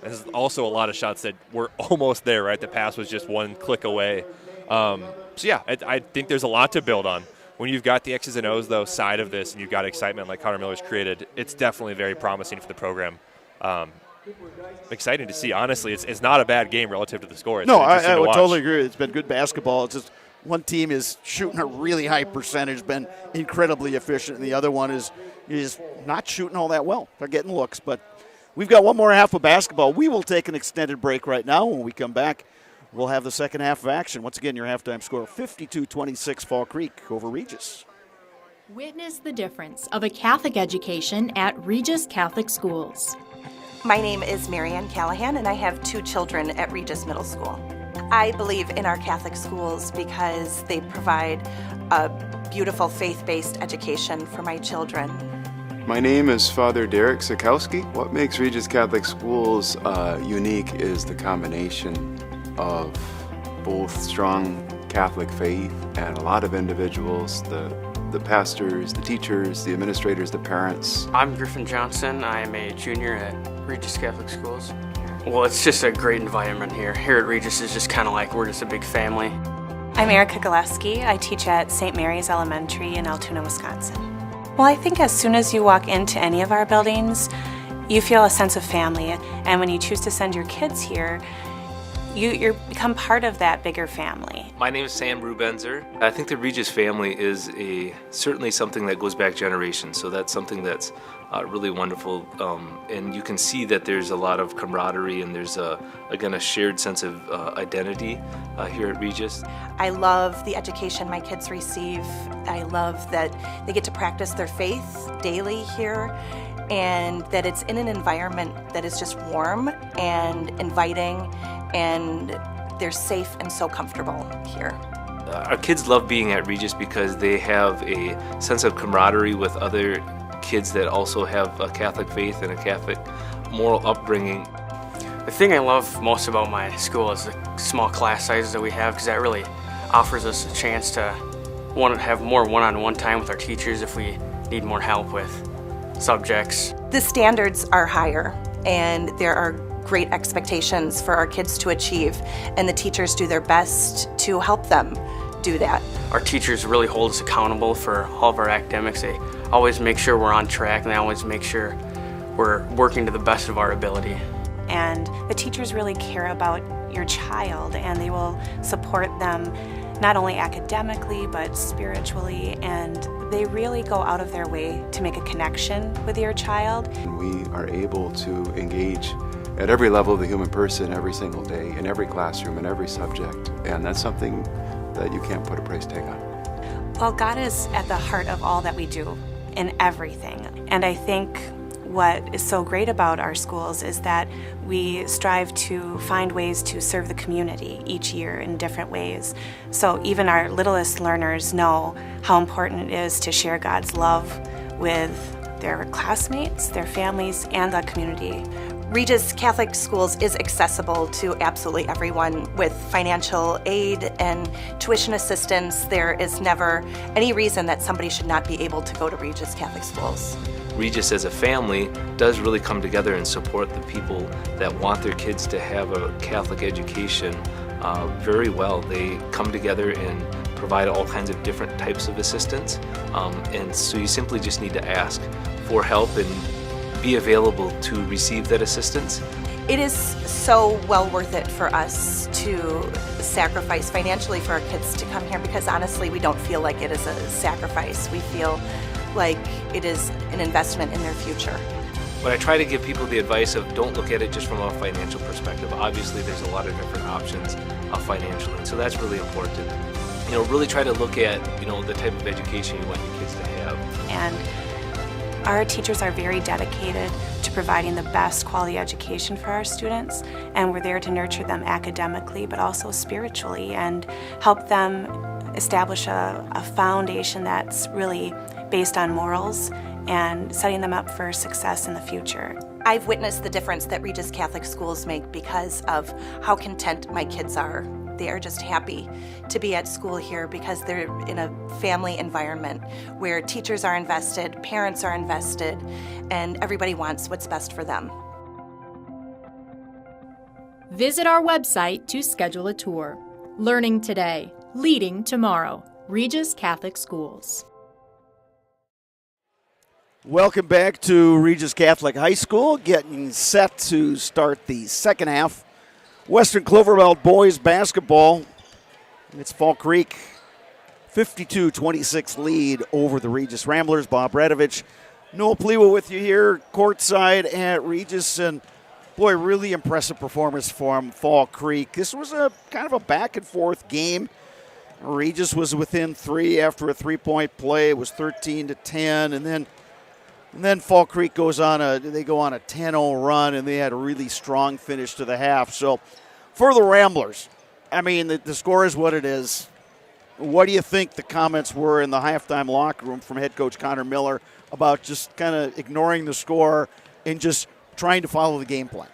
There's also a lot of shots that were almost there, right? The pass was just one click away. I think there's a lot to build on. When you've got the X's and O's, though, side of this, and you've got excitement like Connor Miller's created, it's definitely very promising for the program. Exciting to see. Honestly, it's not a bad game relative to the score. I would totally agree. It's been good basketball. It's just one team is shooting a really high percentage, been incredibly efficient, and the other one is not shooting all that well. They're getting looks, but we've got one more half of basketball. We will take an extended break right now. When we come back, we'll have the second half of action. Once again, your halftime score, 52-26 Fall Creek over Regis. Witness the difference of a Catholic education at Regis Catholic Schools. My name is Marianne Callahan, and I have 2 children at Regis Middle School. I believe in our Catholic schools because they provide a beautiful faith-based education for my children. My name is Father Derek Sikowski. What makes Regis Catholic Schools unique is the combination of both strong Catholic faith and a lot of individuals, the pastors, the teachers, the administrators, the parents. I'm Griffin Johnson. I am a junior at Regis Catholic Schools. Well, it's just a great environment here. Here at Regis is just kind of like we're just a big family. I'm Erica Gillespie. I teach at St. Mary's Elementary in Altoona, Wisconsin. Well, I think as soon as you walk into any of our buildings, you feel a sense of family. And when you choose to send your kids here, you become part of that bigger family. My name is Sam Rubenzer. I think the Regis family is certainly something that goes back generations, so that's something that's really wonderful. And you can see that there's a lot of camaraderie and there's, again, a shared sense of identity here at Regis. I love the education my kids receive. I love that they get to practice their faith daily here, and that it's in an environment that is just warm and inviting, and they're safe and so comfortable here. Our kids love being at Regis because they have a sense of camaraderie with other kids that also have a Catholic faith and a Catholic moral upbringing. The thing I love most about my school is the small class sizes that we have, because that really offers us a chance to have more one-on-one time with our teachers if we need more help with subjects. The standards are higher, and there are great expectations for our kids to achieve, and the teachers do their best to help them do that. Our teachers really hold us accountable for all of our academics. They always make sure we're on track, and they always make sure we're working to the best of our ability. And the teachers really care about your child, and they will support them not only academically but spiritually, and they really go out of their way to make a connection with your child. We are able to engage at every level of the human person every single day, in every classroom, in every subject, and that's something that you can't put a price tag on. Well, God is at the heart of all that we do, in everything. And I think what is so great about our schools is that we strive to find ways to serve the community each year in different ways. So even our littlest learners know how important it is to share God's love with their classmates, their families, and the community. Regis Catholic Schools is accessible to absolutely everyone with financial aid and tuition assistance. There is never any reason that somebody should not be able to go to Regis Catholic Schools. Regis as a family does really come together and support the people that want their kids to have a Catholic education very well. They come together and provide all kinds of different types of assistance, and so you simply just need to ask for help and be available to receive that assistance. It is so well worth it for us to sacrifice financially for our kids to come here, because honestly we don't feel like it is a sacrifice. We feel like it is an investment in their future. But I try to give people the advice of don't look at it just from a financial perspective. Obviously there's a lot of different options financially, and so that's really important. Really try to look at the type of education you want your kids to have. And our teachers are very dedicated to providing the best quality education for our students, and we're there to nurture them academically but also spiritually and help them establish a foundation that's really based on morals and setting them up for success in the future. I've witnessed the difference that Regis Catholic Schools make because of how content my kids are. They are just happy to be at school here because they're in a family environment where teachers are invested, parents are invested, and everybody wants what's best for them. Visit our website to schedule a tour. Learning today, leading tomorrow. Regis Catholic Schools. Welcome back to Regis Catholic High School, getting set to start the second half. Western Cloverbelt boys basketball. It's Fall Creek 52-26 lead over the Regis Ramblers. Bob Radovich, Noel Plewa with you here courtside at Regis, and boy, really impressive performance from Fall Creek. This was a kind of a back and forth game. Regis was within three after a three-point play. It was 13-10, and then Fall Creek go on a 10-0 run, and they had a really strong finish to the half. So for the Ramblers, I mean, the score is what it is. What do you think the comments were in the halftime locker room from head coach Connor Miller about just kind of ignoring the score and just trying to follow the game plan.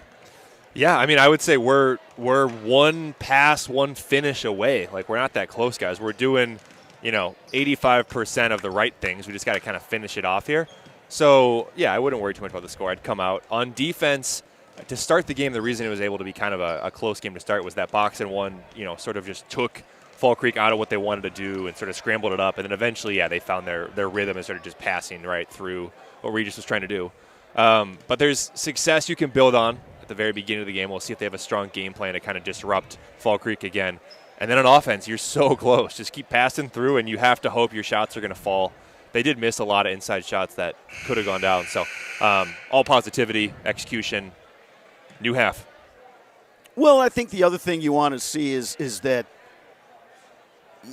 Yeah, I mean, I would say we're one pass, one finish away. Like, we're not that close, guys. We're doing, 85% of the right things. We just got to kind of finish it off here. So, yeah, I wouldn't worry too much about the score. I'd come out. On defense, to start the game, the reason it was able to be kind of a close game to start was that box and one, sort of just took Fall Creek out of what they wanted to do and sort of scrambled it up. And then eventually, yeah, they found their rhythm and started just passing right through what Regis was trying to do. But there's success you can build on at the very beginning of the game. We'll see if they have a strong game plan to kind of disrupt Fall Creek again. And then on offense, you're so close. Just keep passing through, and you have to hope your shots are going to fall. They did miss a lot of inside shots that could have gone down. So all positivity, execution, new half. Well, I think the other thing you want to see is that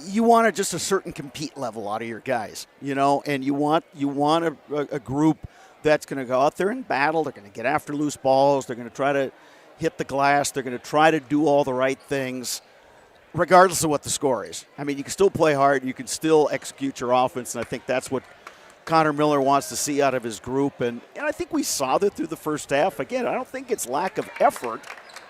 you want just a certain compete level out of your guys, and you want a group that's going to go out there and battle. They're going to get after loose balls. They're going to try to hit the glass. They're going to try to do all the right things, regardless of what the score is. I mean, you can still play hard. You can still execute your offense, and I think that's what Connor Miller wants to see out of his group. And I think we saw that through the first half. Again, I don't think it's lack of effort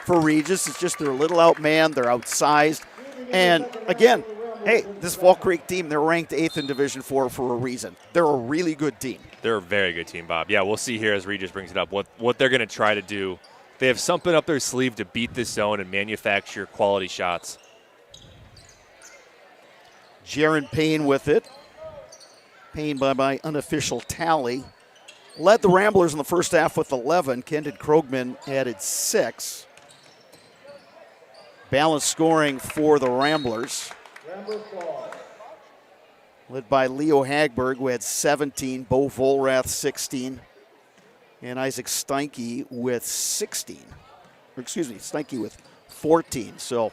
for Regis. It's just they're a little outmanned. They're outsized. And, again, hey, this Fall Creek team, they're ranked 8th in Division IV for a reason. They're a really good team. They're a very good team, Bob. Yeah, we'll see here as Regis brings it up what they're going to try to do. They have something up their sleeve to beat this zone and manufacture quality shots. Jaron Payne with it. Payne, by my unofficial tally, led the Ramblers in the first half with 11. Kendon Krogman added 6. Balanced scoring for the Ramblers. Led by Leo Hagberg, who had 17, Bo Volrath 16, and Isaac Steinke with 16. Steinke with 14. So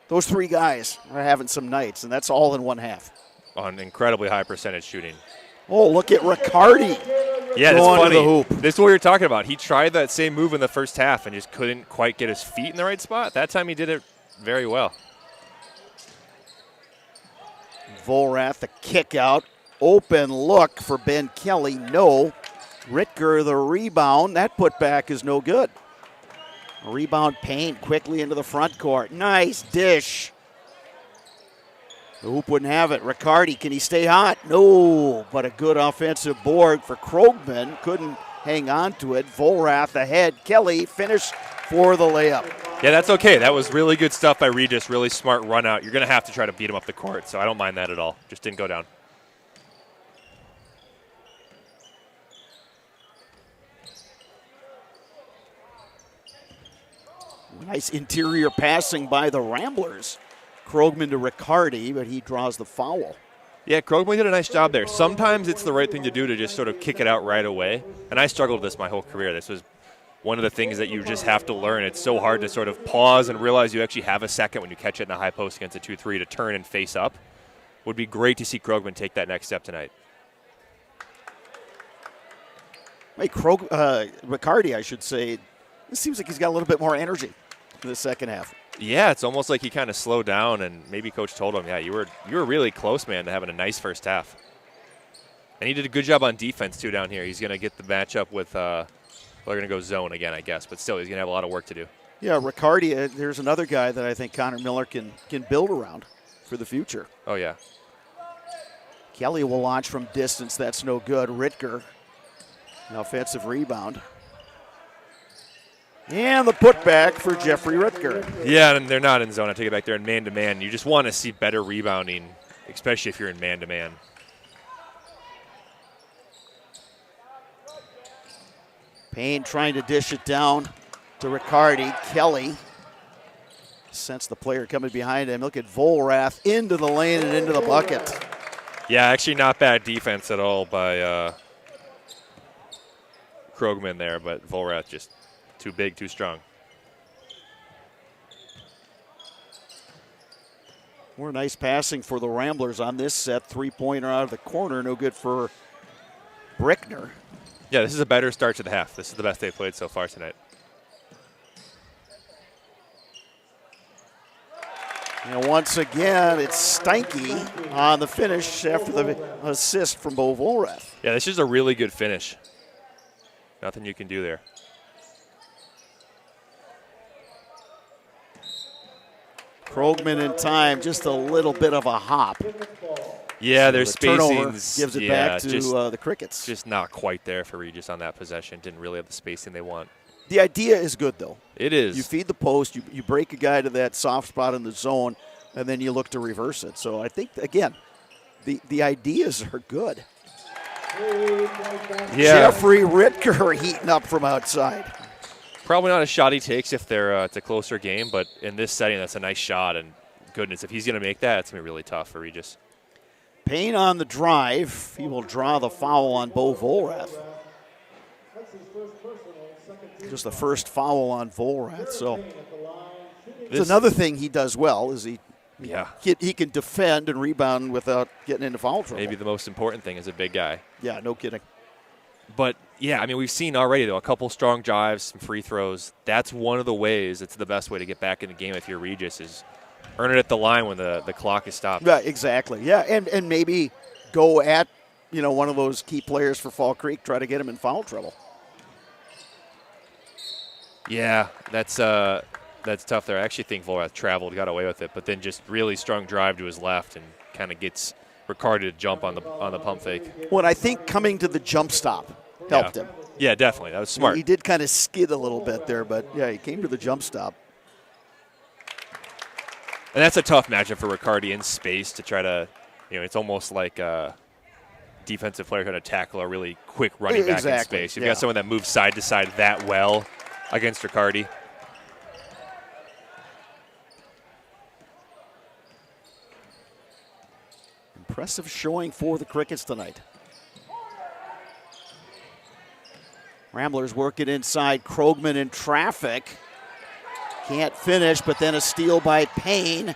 those three guys are having some nights, and that's all in one half. On incredibly high percentage shooting. Oh, look at Riccardi. Yeah, that's funny. The hoop. This is what we were talking about. He tried that same move in the first half and just couldn't quite get his feet in the right spot. That time he did it very well. Volrath, the kick out. Open look for Ben Kelly. No. Ritger, the rebound. That putback is no good. Rebound Payne quickly into the front court. Nice dish. The hoop wouldn't have it. Riccardi, can he stay hot? No, but a good offensive board for Krogman. Couldn't hang on to it. Volrath ahead. Kelly finish for the layup. Yeah, that's okay. That was really good stuff by Regis. Really smart run out. You're going to have to try to beat him up the court, so I don't mind that at all. Just didn't go down. Nice interior passing by the Ramblers. Krogman to Riccardi, but he draws the foul. Yeah, Krogman did a nice job there. Sometimes it's the right thing to do to just sort of kick it out right away. And I struggled with this my whole career. This was one of the things that you just have to learn. It's so hard to sort of pause and realize you actually have a second when you catch it in a high post against a 2-3 to turn and face up. Would be great to see Krogman take that next step tonight. Hey, Riccardi, I should say, it seems like he's got a little bit more energy in the second half. Yeah, it's almost like he kind of slowed down, and maybe Coach told him, yeah, you were really close, man, to having a nice first half. And he did a good job on defense, too, down here. He's going to get the matchup with they're going to go zone again, I guess, but still he's going to have a lot of work to do. Yeah, Riccardi, there's another guy that I think Connor Miller can build around for the future. Oh, yeah. Kelly will launch from distance. That's no good. Ritger, an offensive rebound. And the putback for Jeffrey Ritger. Yeah, and they're not in zone. I take it back there in man-to-man. You just want to see better rebounding, especially if you're in man-to-man. Payne trying to dish it down to Riccardi. Kelly sense the player coming behind him. Look at Volrath into the lane and into the bucket. Yeah, actually not bad defense at all by Krogman there, but Volrath just too big, too strong. More nice passing for the Ramblers on this set. Three-pointer out of the corner. No good for Brickner. Yeah, this is a better start to the half. This is the best they've played so far tonight. And once again, it's Steinke on the finish after the assist from Bo Volrath. Yeah, this is a really good finish. Nothing you can do there. Krogman in time, just a little bit of a hop. Yeah, So their the turnover spacing's gives it back to just, the Crickets. Just not quite there for Regis on that possession. Didn't really have the spacing they want. The idea is good, though. It is. You feed the post, you break a guy to that soft spot in the zone, and then you look to reverse it. So I think, again, the ideas are good. Yeah. Jeffrey Ritker heating up from outside. Probably not a shot he takes if it's a closer game, but in this setting, that's a nice shot. And goodness, if he's going to make that, it's going to be really tough for Regis. Payne on the drive. He will draw the foul on Bo Volrath. Just the first foul on Volrath. So it's another thing he does well is he can defend and rebound without getting into foul trouble. Maybe the most important thing is a big guy. Yeah, no kidding. But, yeah, I mean, we've seen already, though, a couple strong drives, some free throws. That's one of the ways. It's the best way to get back in the game if you're Regis is earn it at the line when the clock is stopped. Yeah, exactly. Yeah, and maybe go at, one of those key players for Fall Creek, try to get him in foul trouble. Yeah, that's tough there. I actually think Volrath traveled, got away with it, but then just really strong drive to his left and kind of gets Riccardi to jump on the pump fake. Well, I think coming to the jump stop helped him. Yeah, definitely. That was smart. He did kind of skid a little bit there, but, yeah, he came to the jump stop. And that's a tough matchup for Riccardi in space to try to, it's almost like a defensive player trying to tackle a really quick running back in space. You've got someone that moves side to side that well against Riccardi. Impressive showing for the Crickets tonight. Ramblers work it inside. Krogman in traffic. Can't finish, but then a steal by Payne.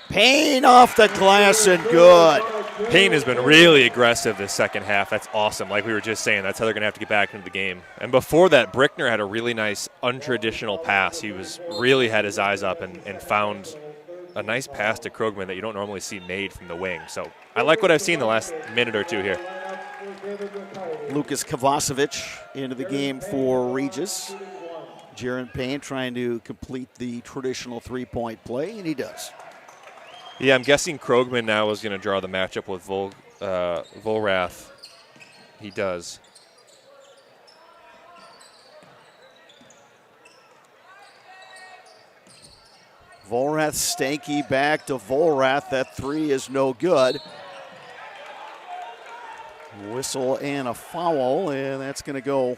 Payne off the glass and good. Payne has been really aggressive this second half. That's awesome. Like we were just saying, that's how they're going to have to get back into the game. And before that, Brickner had a really nice untraditional pass. He really had his eyes up and found a nice pass to Krogman that you don't normally see made from the wing. So I like what I've seen the last minute or two here. Lucas Kovacevic into the game for Regis. Jaron Payne trying to complete the traditional three-point play, and he does. Yeah, I'm guessing Krogman now is going to draw the matchup with Volrath. He does. Volrath stanky back to Volrath. That three is no good. Whistle and a foul, and that's going to go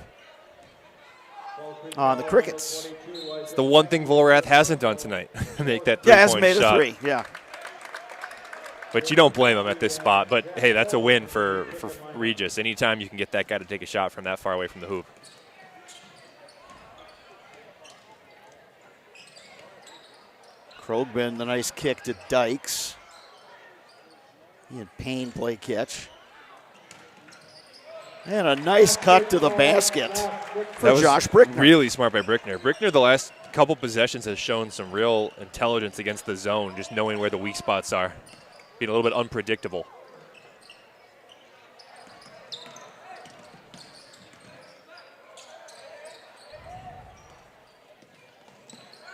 on the Crickets. It's the one thing Volrath hasn't done tonight. Make that three-point shot. Yeah, hasn't made a three, yeah. But you don't blame him at this spot. But, hey, that's a win for Regis. Anytime you can get that guy to take a shot from that far away from the hoop. Krogman, the nice kick to Dykes. He and Payne play catch. And a nice cut to the basket for Josh Brickner. Really smart by Brickner. Brickner, the last couple possessions, has shown some real intelligence against the zone, just knowing where the weak spots are, being a little bit unpredictable.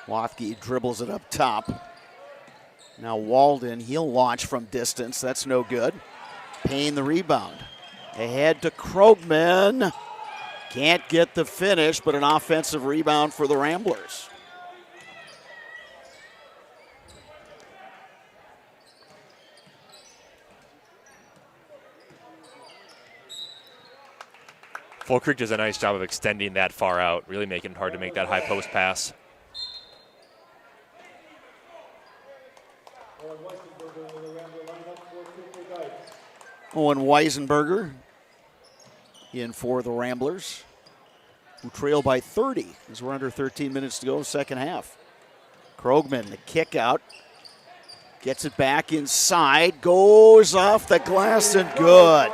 Lothke dribbles it up top. Now Walden, he'll launch from distance. That's no good. Payne the rebound. Ahead to Krogman. Can't get the finish, but an offensive rebound for the Ramblers. Fall Creek does a nice job of extending that far out, really making it hard to make that high post pass. Owen Weisenberger in for the Ramblers, who trail by 30 as we're under 13 minutes to go, second half. Krogman, the kick out, gets it back inside, goes off the glass and good.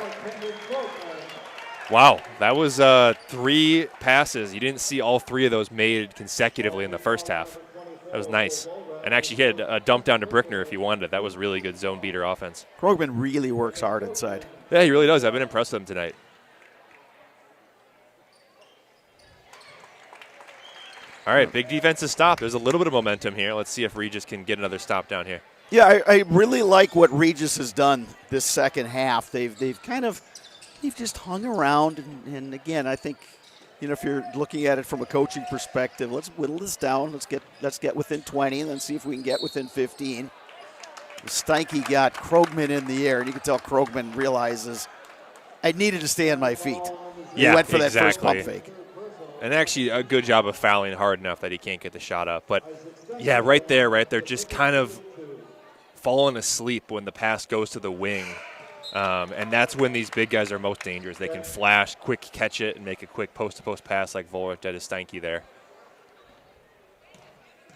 Wow, that was 3 passes. You didn't see all 3 of those made consecutively in the first half. That was nice. And actually he had a dump down to Brickner if he wanted it. That was really good zone beater offense. Krogman really works hard inside. Yeah, he really does. I've been impressed with him tonight. All right, big defensive stop. There's a little bit of momentum here. Let's see if Regis can get another stop down here. Yeah, I really like what Regis has done this second half. They've just hung around, and again, I think, if you're looking at it from a coaching perspective, let's whittle this down. Let's get within 20, and then see if we can get within 15. Steinke got Krogman in the air, and you can tell Krogman realizes I needed to stay on my feet. He went for that first pump fake. And actually a good job of fouling hard enough that he can't get the shot up. But, yeah, right there, just kind of falling asleep when the pass goes to the wing. And that's when these big guys are most dangerous. They can flash, quick catch it, and make a quick post-to-post pass like Volrath did to Steinke there.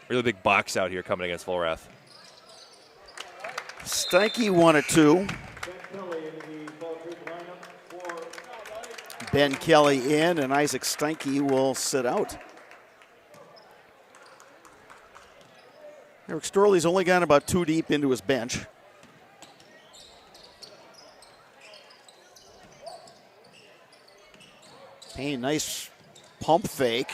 Really big box out here coming against Volrath. Steinke 1 of 2. Ben Kelly in, and Isaac Steinke will sit out. Eric Storley's only gone about 2 deep into his bench. Payne, nice pump fake.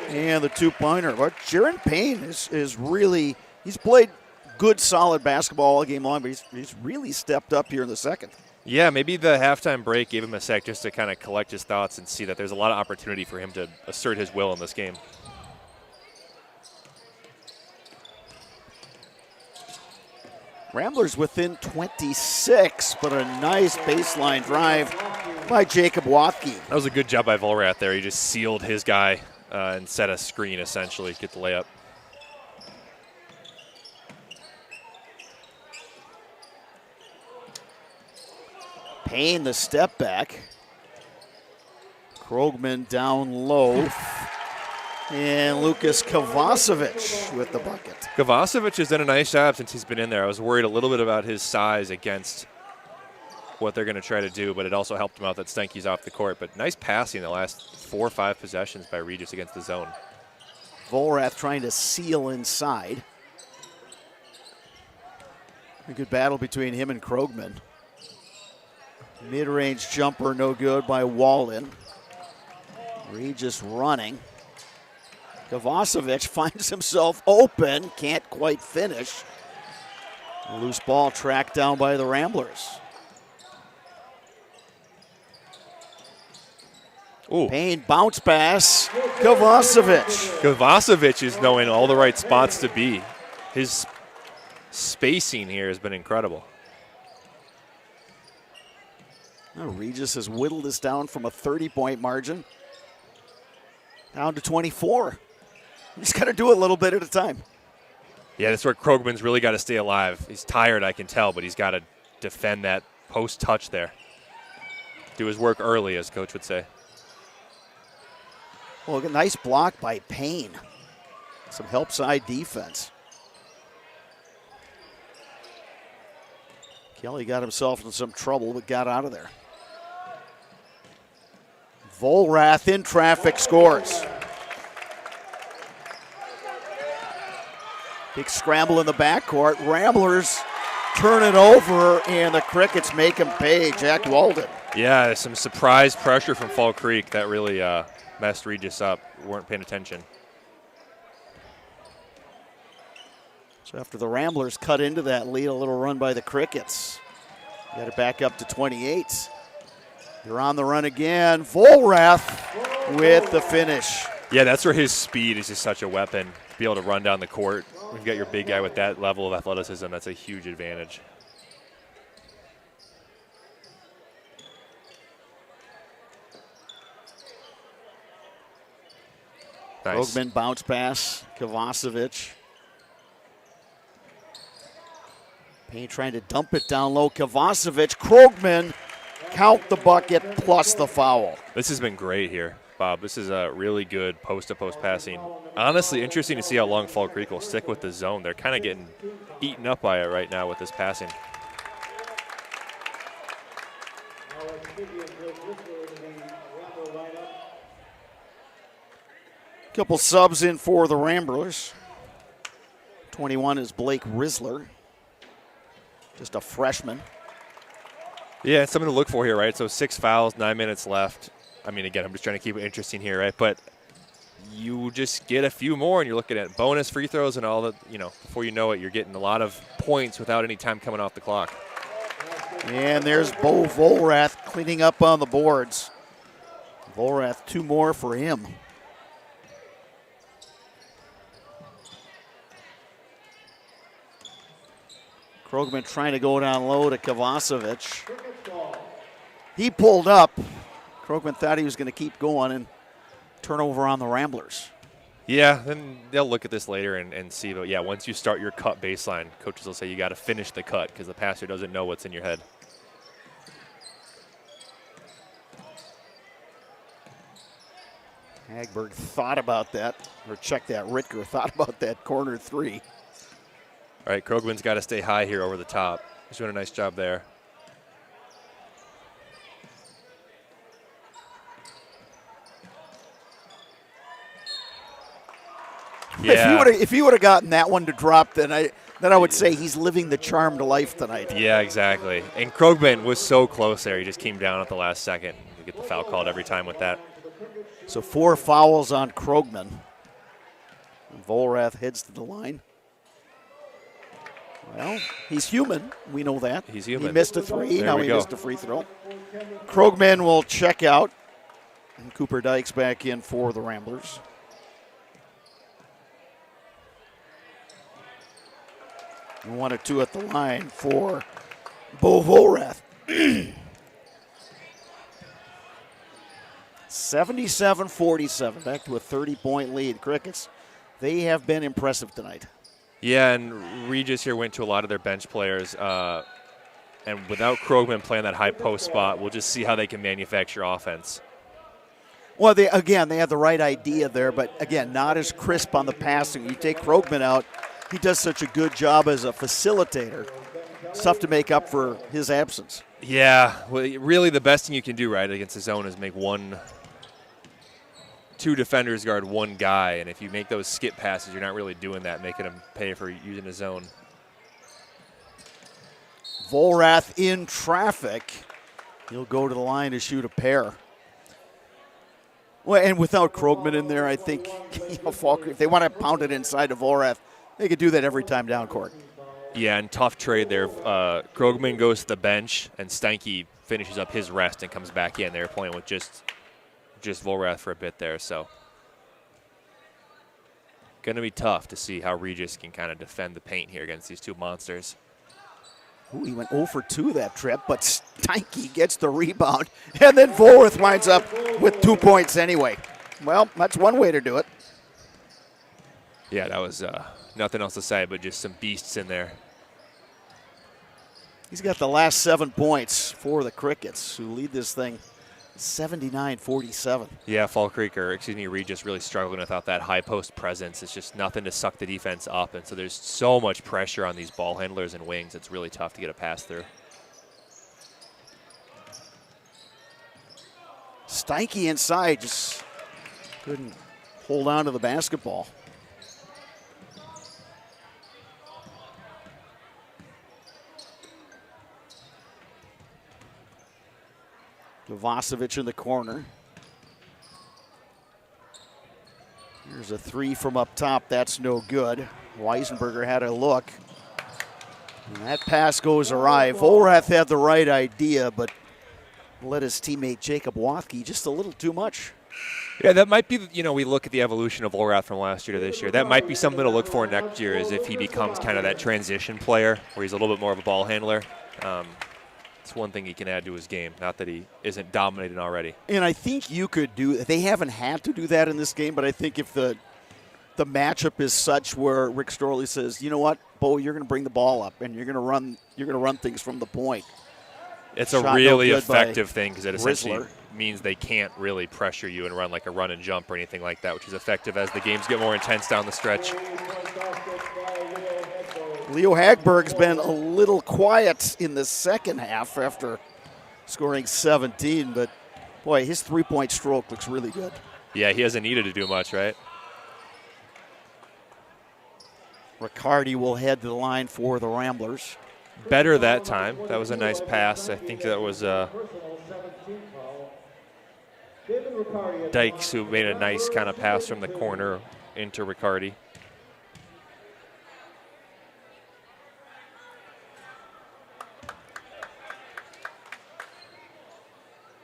And the 2-pointer. But Jaron Payne is really, he's played good, solid basketball all game long, but he's really stepped up here in the second. Yeah, maybe the halftime break gave him a sec just to kind of collect his thoughts and see that there's a lot of opportunity for him to assert his will in this game. Ramblers within 26, but a nice baseline drive by Jacob Wathke. That was a good job by Volrath there. He just sealed his guy and set a screen, essentially, to get the layup. Payne, the step back. Krogman down low. And Lukas Kovacevic with the bucket. Kovacevic has done a nice job since he's been in there. I was worried a little bit about his size against what they're going to try to do, but it also helped him out that Steinke's off the court. But nice passing the last 4 or 5 possessions by Regis against the zone. Volrath trying to seal inside. A good battle between him and Krogman. Mid-range jumper no good by Walden. Regis running. Kovacevic finds himself open, can't quite finish. A loose ball tracked down by the Ramblers. Ooh. Payne bounce pass, Kovacevic. Kovacevic is knowing all the right spots to be. His spacing here has been incredible. Now Regis has whittled this down from a 30-point margin down to 24. He's got to do it a little bit at a time. Yeah, that's where Krogman's really got to stay alive. He's tired, I can tell, but he's got to defend that post touch there. Do his work early, as coach would say. Well, a nice block by Payne. Some help side defense. Kelly got himself in some trouble, but got out of there. Volrath in traffic scores. Big scramble in the backcourt. Ramblers turn it over, and the Crickets make him pay. Jack Walden. Yeah, some surprise pressure from Fall Creek that really messed Regis up. Weren't paying attention. So after the Ramblers cut into that lead, a little run by the Crickets. Got it back up to 28. They're on the run again. Volrath with the finish. Yeah, that's where his speed is just such a weapon. To be able to run down the court. When you've got your big guy with that level of athleticism, that's a huge advantage. Nice. Krogman bounce pass. Kovacevic. Payne trying to dump it down low. Kovacevic. Krogman. Count the bucket plus the foul. This has been great here, Bob. This is a really good post-to-post passing. Honestly, interesting to see how long Fall Creek will stick with the zone. They're kind of getting eaten up by it right now with this passing. Couple subs in for the Ramblers. 21 is Blake Risler. Just a freshman. Yeah, it's something to look for here, right? So 6 fouls, 9 minutes left. I mean, again, I'm just trying to keep it interesting here, right? But you just get a few more, and you're looking at bonus free throws and all that. Before you know it, you're getting a lot of points without any time coming off the clock. And there's Bo Volrath cleaning up on the boards. Volrath, 2 more for him. Krogman trying to go down low to Kovacevic. He pulled up. Krogman thought he was going to keep going and turnover on the Ramblers. Yeah, then they'll look at this later and see. But, yeah, once you start your cut baseline, coaches will say you got to finish the cut because the passer doesn't know what's in your head. Hagberg thought about that, or check that. Ritker thought about that corner 3. All right, Krogman's got to stay high here over the top. He's doing a nice job there. Yeah. If he would have gotten that one to drop, then I would say he's living the charmed life tonight. Yeah, exactly. And Krogman was so close there. He just came down at the last second. You get the foul called every time with that. So 4 fouls on Krogman. Volrath heads to the line. Well, he's human. We know that. He's human. He missed a 3. There now we he go. missed a free throw. Krogman will check out. And Cooper Dykes back in for the Ramblers. And 1 or 2 at the line for Bo Volrath. 77-47. Back to a 30-point lead. Crickets, they have been impressive tonight. Yeah, and Regis here went to a lot of their bench players. And without Krogman playing that high post spot, we'll just see how they can manufacture offense. Well, they have the right idea there, but again, not as crisp on the passing. You take Krogman out, he does such a good job as a facilitator. It's tough to make up for his absence. Yeah, well, really the best thing you can do, right, against the zone is make 2 defenders guard 1 guy, and if you make those skip passes, you're not really doing that, making them pay for using the zone. Volrath in traffic. He'll go to the line to shoot a pair. Well, and without Krogman in there, I think Falk, if they want to pound it inside of Volrath, they could do that every time down court. Yeah, and tough trade there. Krogman goes to the bench, and Steinke finishes up his rest and comes back in. They're playing with just Volrath for a bit there, so going to be tough to see how Regis can kind of defend the paint here against these 2 monsters. Ooh, he went 0 for 2 that trip, but Steinke gets the rebound, and then Volrath winds up with 2 points anyway. Well, that's one way to do it. Yeah, that was nothing else to say, but just some beasts in there. He's got the last 7 points for the Crickets, who lead this thing 79-47. Yeah, Regis really struggling without that high post presence. It's just nothing to suck the defense up, and so there's so much pressure on these ball handlers and wings. It's really tough to get a pass through. Steinke inside just couldn't hold on to the basketball. Kovacevic in the corner. Here's a 3 from up top. That's no good. Weisenberger had a look. And that pass goes awry. Volrath had the right idea, but let his teammate Jacob Wathke just a little too much. Yeah, that might be, we look at the evolution of Volrath from last year to this year. That might be something to look for next year, is if he becomes kind of that transition player where he's a little bit more of a ball handler. It's one thing he can add to his game, not that he isn't dominating already. And I think you could they haven't had to do that in this game, but I think if the matchup is such where Rick Storley says, you know what, Bo, you're going to bring the ball up and you're going to run things from the point. It's a really effective thing because it essentially means they can't really pressure you and run like a run and jump or anything like that, which is effective as the games get more intense down the stretch. Leo Hagberg's been a little quiet in the second half after scoring 17, but boy, his three-point stroke looks really good. Yeah, he hasn't needed to do much, right? Riccardi will head to the line for the Ramblers. Better that time. That was a nice pass. I think that was Dykes, who made a nice kind of pass from the corner into Riccardi.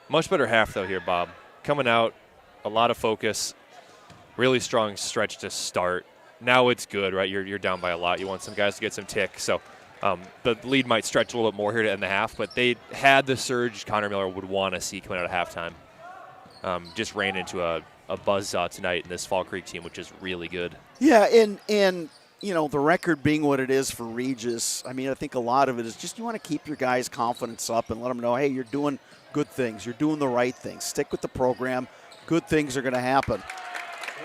Much better half, though, here, Bob. Coming out, a lot of focus, really strong stretch to start. Now it's good, right? You're down by a lot. You want some guys to get some tick. So the lead might stretch a little bit more here to end the half, but they had the surge Connor Miller would want to see coming out of halftime. Just ran into a buzzsaw tonight in this Fall Creek team, which is really good. Yeah, and you know, the record being what it is for Regis, I mean, I think a lot of it is just you want to keep your guys' confidence up and let them know, hey, you're doing good things. You're doing the right things. Stick with the program. Good things are going to happen.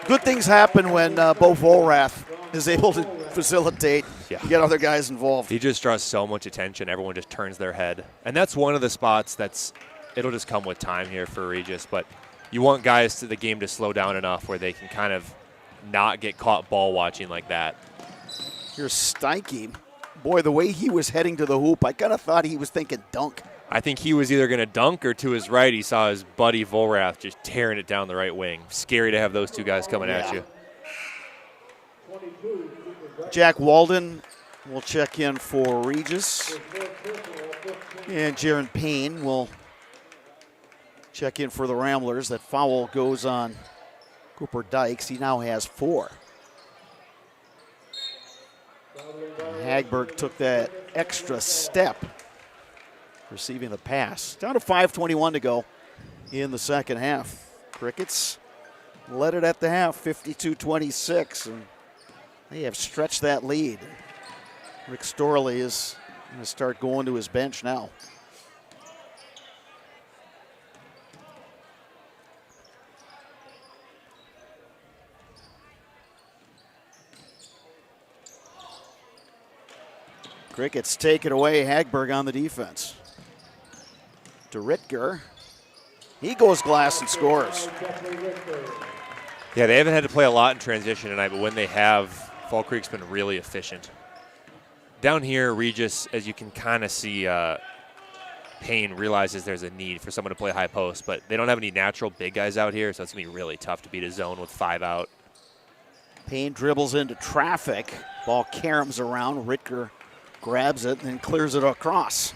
Good things happen when Bo Volrath is able to facilitate, get other guys involved. He just draws so much attention. Everyone just turns their head. And that's one of the spots it'll just come with time here for Regis. But you want guys to the game to slow down enough where they can kind of not get caught ball watching like that. Here's Steinke. Boy, the way he was heading to the hoop, I kind of thought he was thinking dunk. I think he was either going to dunk or to his right he saw his buddy Volrath just tearing it down the right wing. Scary to have those two guys coming at you. Jack Walden will check in for Regis. And Jaron Payne will check in for the Ramblers. That foul goes on Cooper Dykes. He now has 4. Hagberg took that extra step receiving the pass. Down to 5:21 to go in the second half. Crickets led it at the half, 52-26, and they have stretched that lead. Rick Storley is going to start going to his bench now. Crickets take it away. Hagberg on the defense. To Ritger. He goes glass and scores. Yeah, they haven't had to play a lot in transition tonight, but when they have, Fall Creek's been really efficient. Down here, Regis, as you can kind of see, Payne realizes there's a need for someone to play high post, but they don't have any natural big guys out here, so it's going to be really tough to beat a zone with 5 out. Payne dribbles into traffic. Ball caroms around. Ritger grabs it and then clears it across.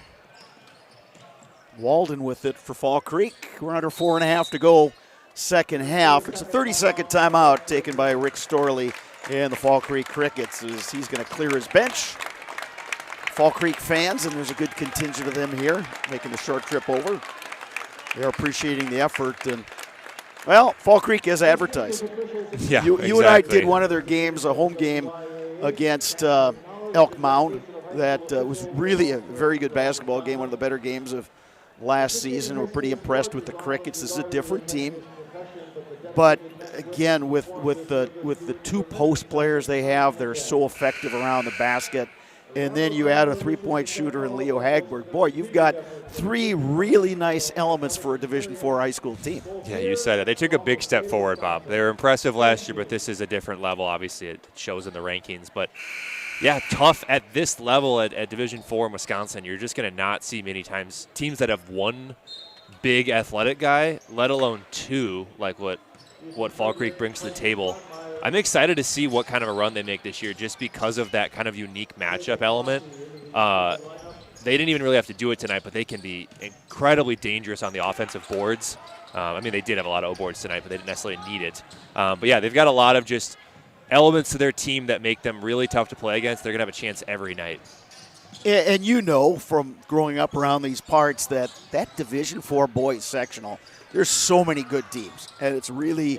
Walden with it for Fall Creek. We're under 4.5 to go second half. It's a 30-second timeout taken by Rick Storley and the Fall Creek Crickets as he's going to clear his bench. Fall Creek fans, and there's a good contingent of them here making the short trip over. They're appreciating the effort. And, well, Fall Creek is advertised. Yeah, you and I did one of their games, a home game against Elk Mound. That was really a very good basketball game, one of the better games of last season. We're pretty impressed with the Crickets. This is a different team. But, again, with the 2 post players they have, they're so effective around the basket. And then you add a three-point shooter in Leo Hagberg. Boy, you've got 3 really nice elements for a Division IV high school team. Yeah, you said it. They took a big step forward, Bob. They were impressive last year, but this is a different level. Obviously, it shows in the rankings. But, yeah, tough at this level at Division IV in Wisconsin. You're just going to not see many times teams that have 1 big athletic guy, let alone 2, like what Fall Creek brings to the table. I'm excited to see what kind of a run they make this year just because of that kind of unique matchup element. They didn't even really have to do it tonight, but they can be incredibly dangerous on the offensive boards. I mean, they did have a lot of O boards tonight, but they didn't necessarily need it. But, yeah, they've got a lot of just elements to their team that make them really tough to play against. They're going to have a chance every night. And you know from growing up around these parts that Division IV boys sectional, there's so many good teams, and it's really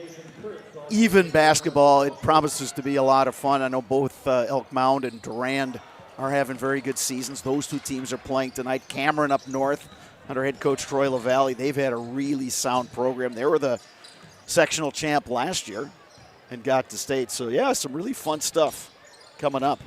even basketball. It promises to be a lot of fun. I know both Elk Mound and Durand are having very good seasons. Those 2 teams are playing tonight. Cameron up north under head coach Troy LaValle. They've had a really sound program. They were the sectional champ last year and got to state. So, yeah, some really fun stuff coming up.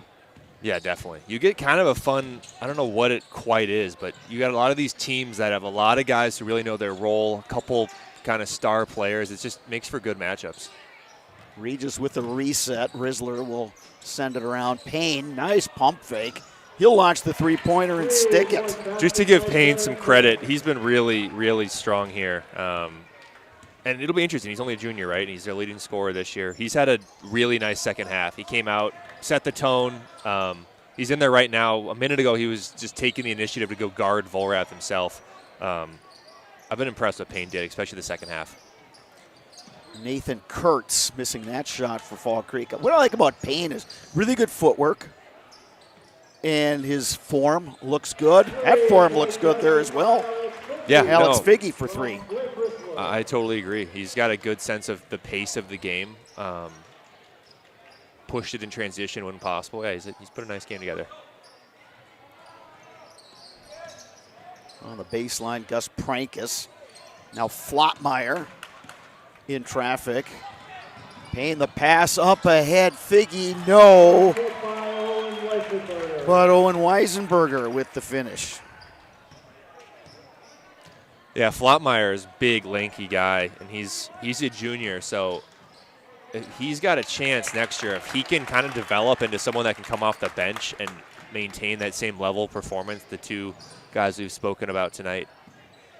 Yeah, definitely. You get kind of a fun, I don't know what it quite is, but you got a lot of these teams that have a lot of guys who really know their role, a couple kind of star players. It just makes for good matchups. Regis with a reset. Rizzler will send it around. Payne, nice pump fake. He'll launch the three-pointer and stick it. Just to give Payne some credit, he's been really, really strong here. And and it'll be interesting. He's only a junior, right? And he's their leading scorer this year. He's had a really nice second half. He came out, set the tone. He's in there right now. A minute ago, he was just taking the initiative to go guard Volrath himself. I've been impressed with Payne Dick, especially the second half. Nathan Kurtz missing that shot for Fall Creek. What I like about Payne is really good footwork, and his form looks good. That form looks good there as well. Yeah, Alex Figge for 3. I totally agree. He's got a good sense of the pace of the game. Pushed it in transition when possible. Yeah, he's put a nice game together. On the baseline, Gus Prankus. Now Flotmeyer in traffic. Payne the pass up ahead. Figge, no. But Owen Weisenberger with the finish. Yeah, Flotmeyer is a big, lanky guy, and he's a junior, so he's got a chance next year if he can kind of develop into someone that can come off the bench and maintain that same level of performance the two guys we've spoken about tonight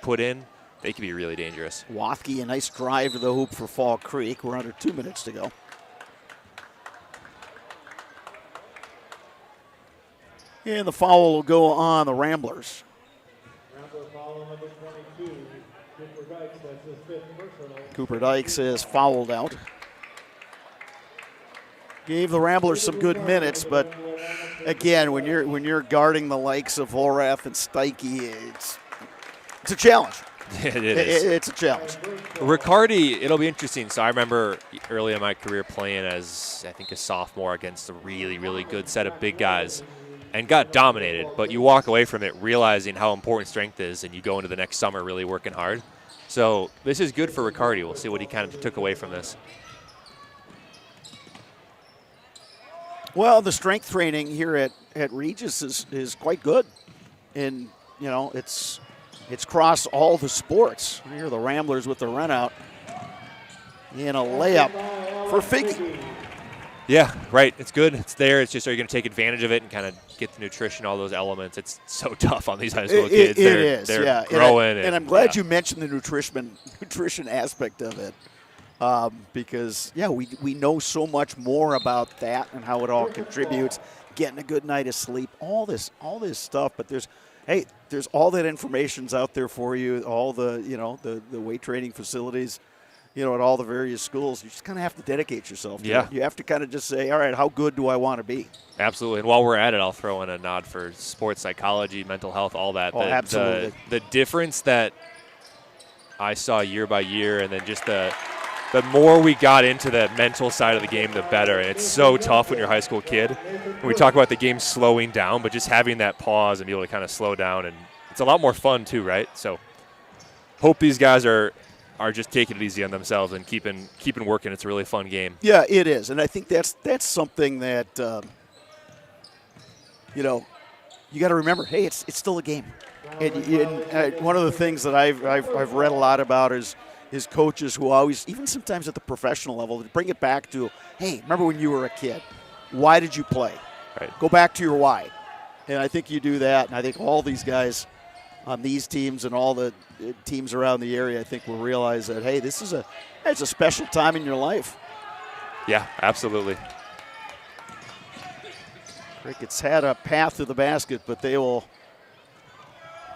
put in. They could be really dangerous. Wathke, a nice drive to the hoop for Fall Creek. We're under 2 minutes to go. And the foul will go on the Ramblers. Cooper Dykes is fouled out. Gave the Ramblers some good minutes, but again, when you're guarding the likes of Volrath and Steike, it's a challenge. It is. It's a challenge. Riccardi, it'll be interesting. So I remember early in my career playing as, I think, a sophomore against a really, really good set of big guys and got dominated. But you walk away from it realizing how important strength is, and you go into the next summer really working hard. So this is good for Riccardi. We'll see what he kind of took away from this. Well, the strength training here at Regis is quite good. And, you know, it's across all the sports. Here are the Ramblers with the run out. And a layup for Figge. Yeah, right. It's good. It's there. It's just, are you going to take advantage of it and kind of get the nutrition, all those elements? It's so tough on these high school kids. It is, yeah. Growing. And I'm glad you mentioned the nutrition aspect of it. Because, yeah, we know so much more about that and how it all contributes. Getting a good night of sleep, all this stuff. But there's all that information's out there for you. All the, you know, the weight training facilities, you know, at all the various schools. You just kind of have to dedicate yourself to it. You have to kind of just say, all right, how good do I want to be? Absolutely. And while we're at it, I'll throw in a nod for sports psychology, mental health, all that. Absolutely. The difference that I saw year by year, and then just the more we got into the mental side of the game, the better. And it's so tough when you're a high school kid. When we talk about the game slowing down, but just having that pause and be able to kind of slow down. And it's a lot more fun too, right? So hope these guys are just taking it easy on themselves and keeping working. It's a really fun game. Yeah, it is. And I think that's something that, you know, you got to remember, hey, it's still a game. And one of the things that I've read a lot about is coaches who always, even sometimes at the professional level, bring it back to, hey, remember when you were a kid? Why did you play? Right. Go back to your why. And I think you do that, and I think all these guys on these teams and all the teams around the area, I think will realize that, hey, it's a special time in your life. Yeah, absolutely. Crickets had a path to the basket, but they will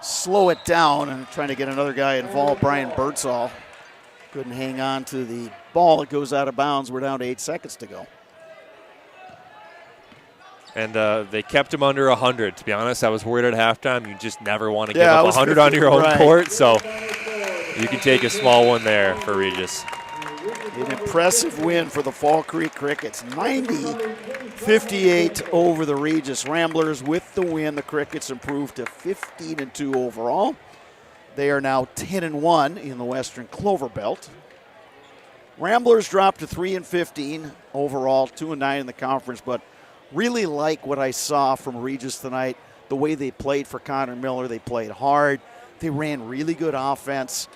slow it down and trying to get another guy involved. Brian Birdsall couldn't hang on to the ball. It goes out of bounds. We're down to 8 seconds to go. And they kept him under 100. To be honest, I was worried at halftime. You just never want to give up 100 on your own court. So you can take a small one there for Regis. An impressive win for the Fall Creek Crickets. 90-58 over the Regis Ramblers. With the win, the Crickets improved to 15-2 overall. They are now 10-1 in the Western Clover Belt. Ramblers dropped to 3-15 overall, 2-9 in the conference, but really like what I saw from Regis tonight, the way they played for Connor Miller. They played hard. They ran really good offense.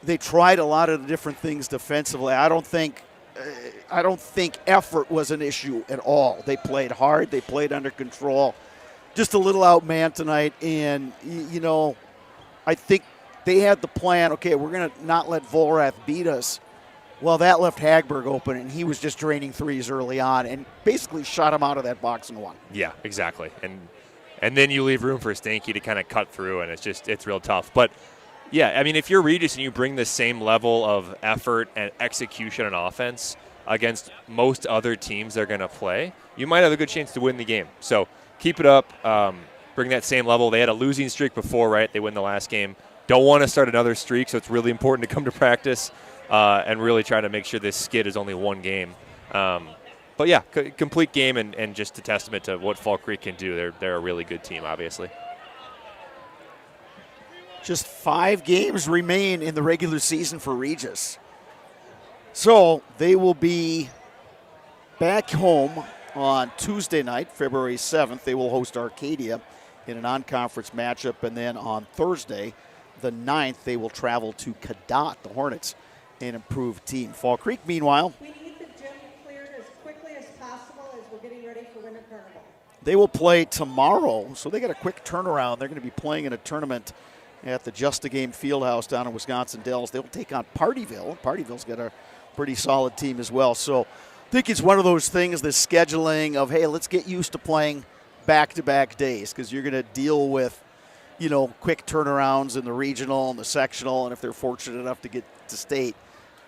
They tried a lot of the different things defensively. I don't think effort was an issue at all. They played hard. They played under control. Just a little outmanned tonight, and you know, I think they had the plan, okay, we're going to not let Volrath beat us. Well, that left Hagberg open, and he was just draining threes early on and basically shot him out of that box and one. Yeah, exactly. And then you leave room for Stanky to kind of cut through, and it's real tough. But, yeah, I mean, if you're Regis and you bring the same level of effort and execution on offense against most other teams they're going to play, you might have a good chance to win the game. So keep it up. Bring that same level. They had a losing streak before, right? They win the last game. Don't want to start another streak, so it's really important to come to practice and really try to make sure this skid is only one game. But, yeah, complete game and just a testament to what Fall Creek can do. They're a really good team, obviously. Just 5 games remain in the regular season for Regis. So they will be back home on Tuesday night, February 7th. They will host Arcadia in a non-conference matchup. And then on Thursday, the 9th, they will travel to Cadott, the Hornets, an improved team. Fall Creek, meanwhile, we need the gym cleared as quickly as possible as we're getting ready for Winter Carnival. they will play tomorrow, so they got a quick turnaround. They're going to be playing in a tournament at the Just a Game Fieldhouse down in Wisconsin Dells. They'll take on Partyville. Partyville's got a pretty solid team as well. So I think it's one of those things, the scheduling of, hey, let's get used to playing back-to-back days, because you're going to deal with, you know, quick turnarounds in the regional and the sectional, and if they're fortunate enough to get to state,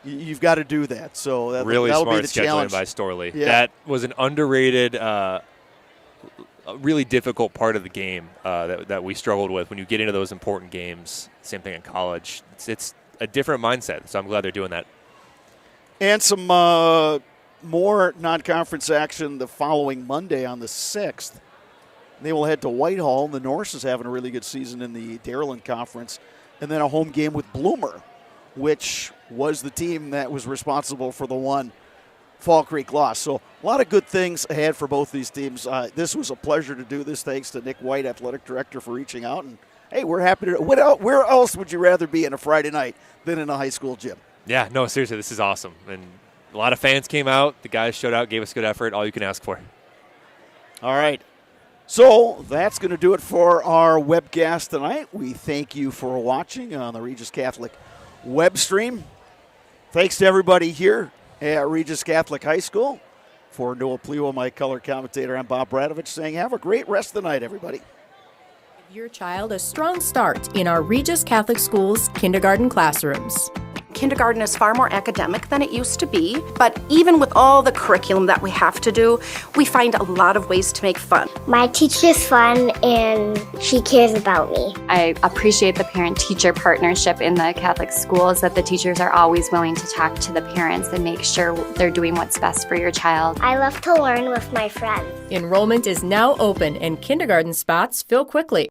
you've got to do that. So that'll really be smart the scheduling challenge by Storley. Yeah. That was an underrated, a really difficult part of the game that we struggled with when you get into those important games. Same thing in college. It's a different mindset, so I'm glad they're doing that. And some more non-conference action the following Monday on the 6th. They will head to Whitehall, and the Norse is having a really good season in the Dairyland Conference. And then a home game with Bloomer, which was the team that was responsible for the one Fall Creek loss. So a lot of good things ahead for both these teams. This was a pleasure to do this. Thanks to Nick White, athletic director, for reaching out. And, hey, we're happy to – where else would you rather be on a Friday night than in a high school gym? Yeah, no, seriously, this is awesome. And a lot of fans came out. The guys showed out, gave us good effort, all you can ask for. All right. So that's going to do it for our webcast tonight. We thank you for watching on the Regis Catholic web stream. Thanks to everybody here at Regis Catholic High School. For Noah Pliwa, my color commentator, I'm Bob Bradovich saying have a great rest of the night, everybody. Give your child a strong start in our Regis Catholic Schools kindergarten classrooms. Kindergarten is far more academic than it used to be, but even with all the curriculum that we have to do, we find a lot of ways to make fun. My teacher's fun and she cares about me. I appreciate the parent-teacher partnership in the Catholic schools, that the teachers are always willing to talk to the parents and make sure they're doing what's best for your child. I love to learn with my friends. Enrollment is now open and kindergarten spots fill quickly.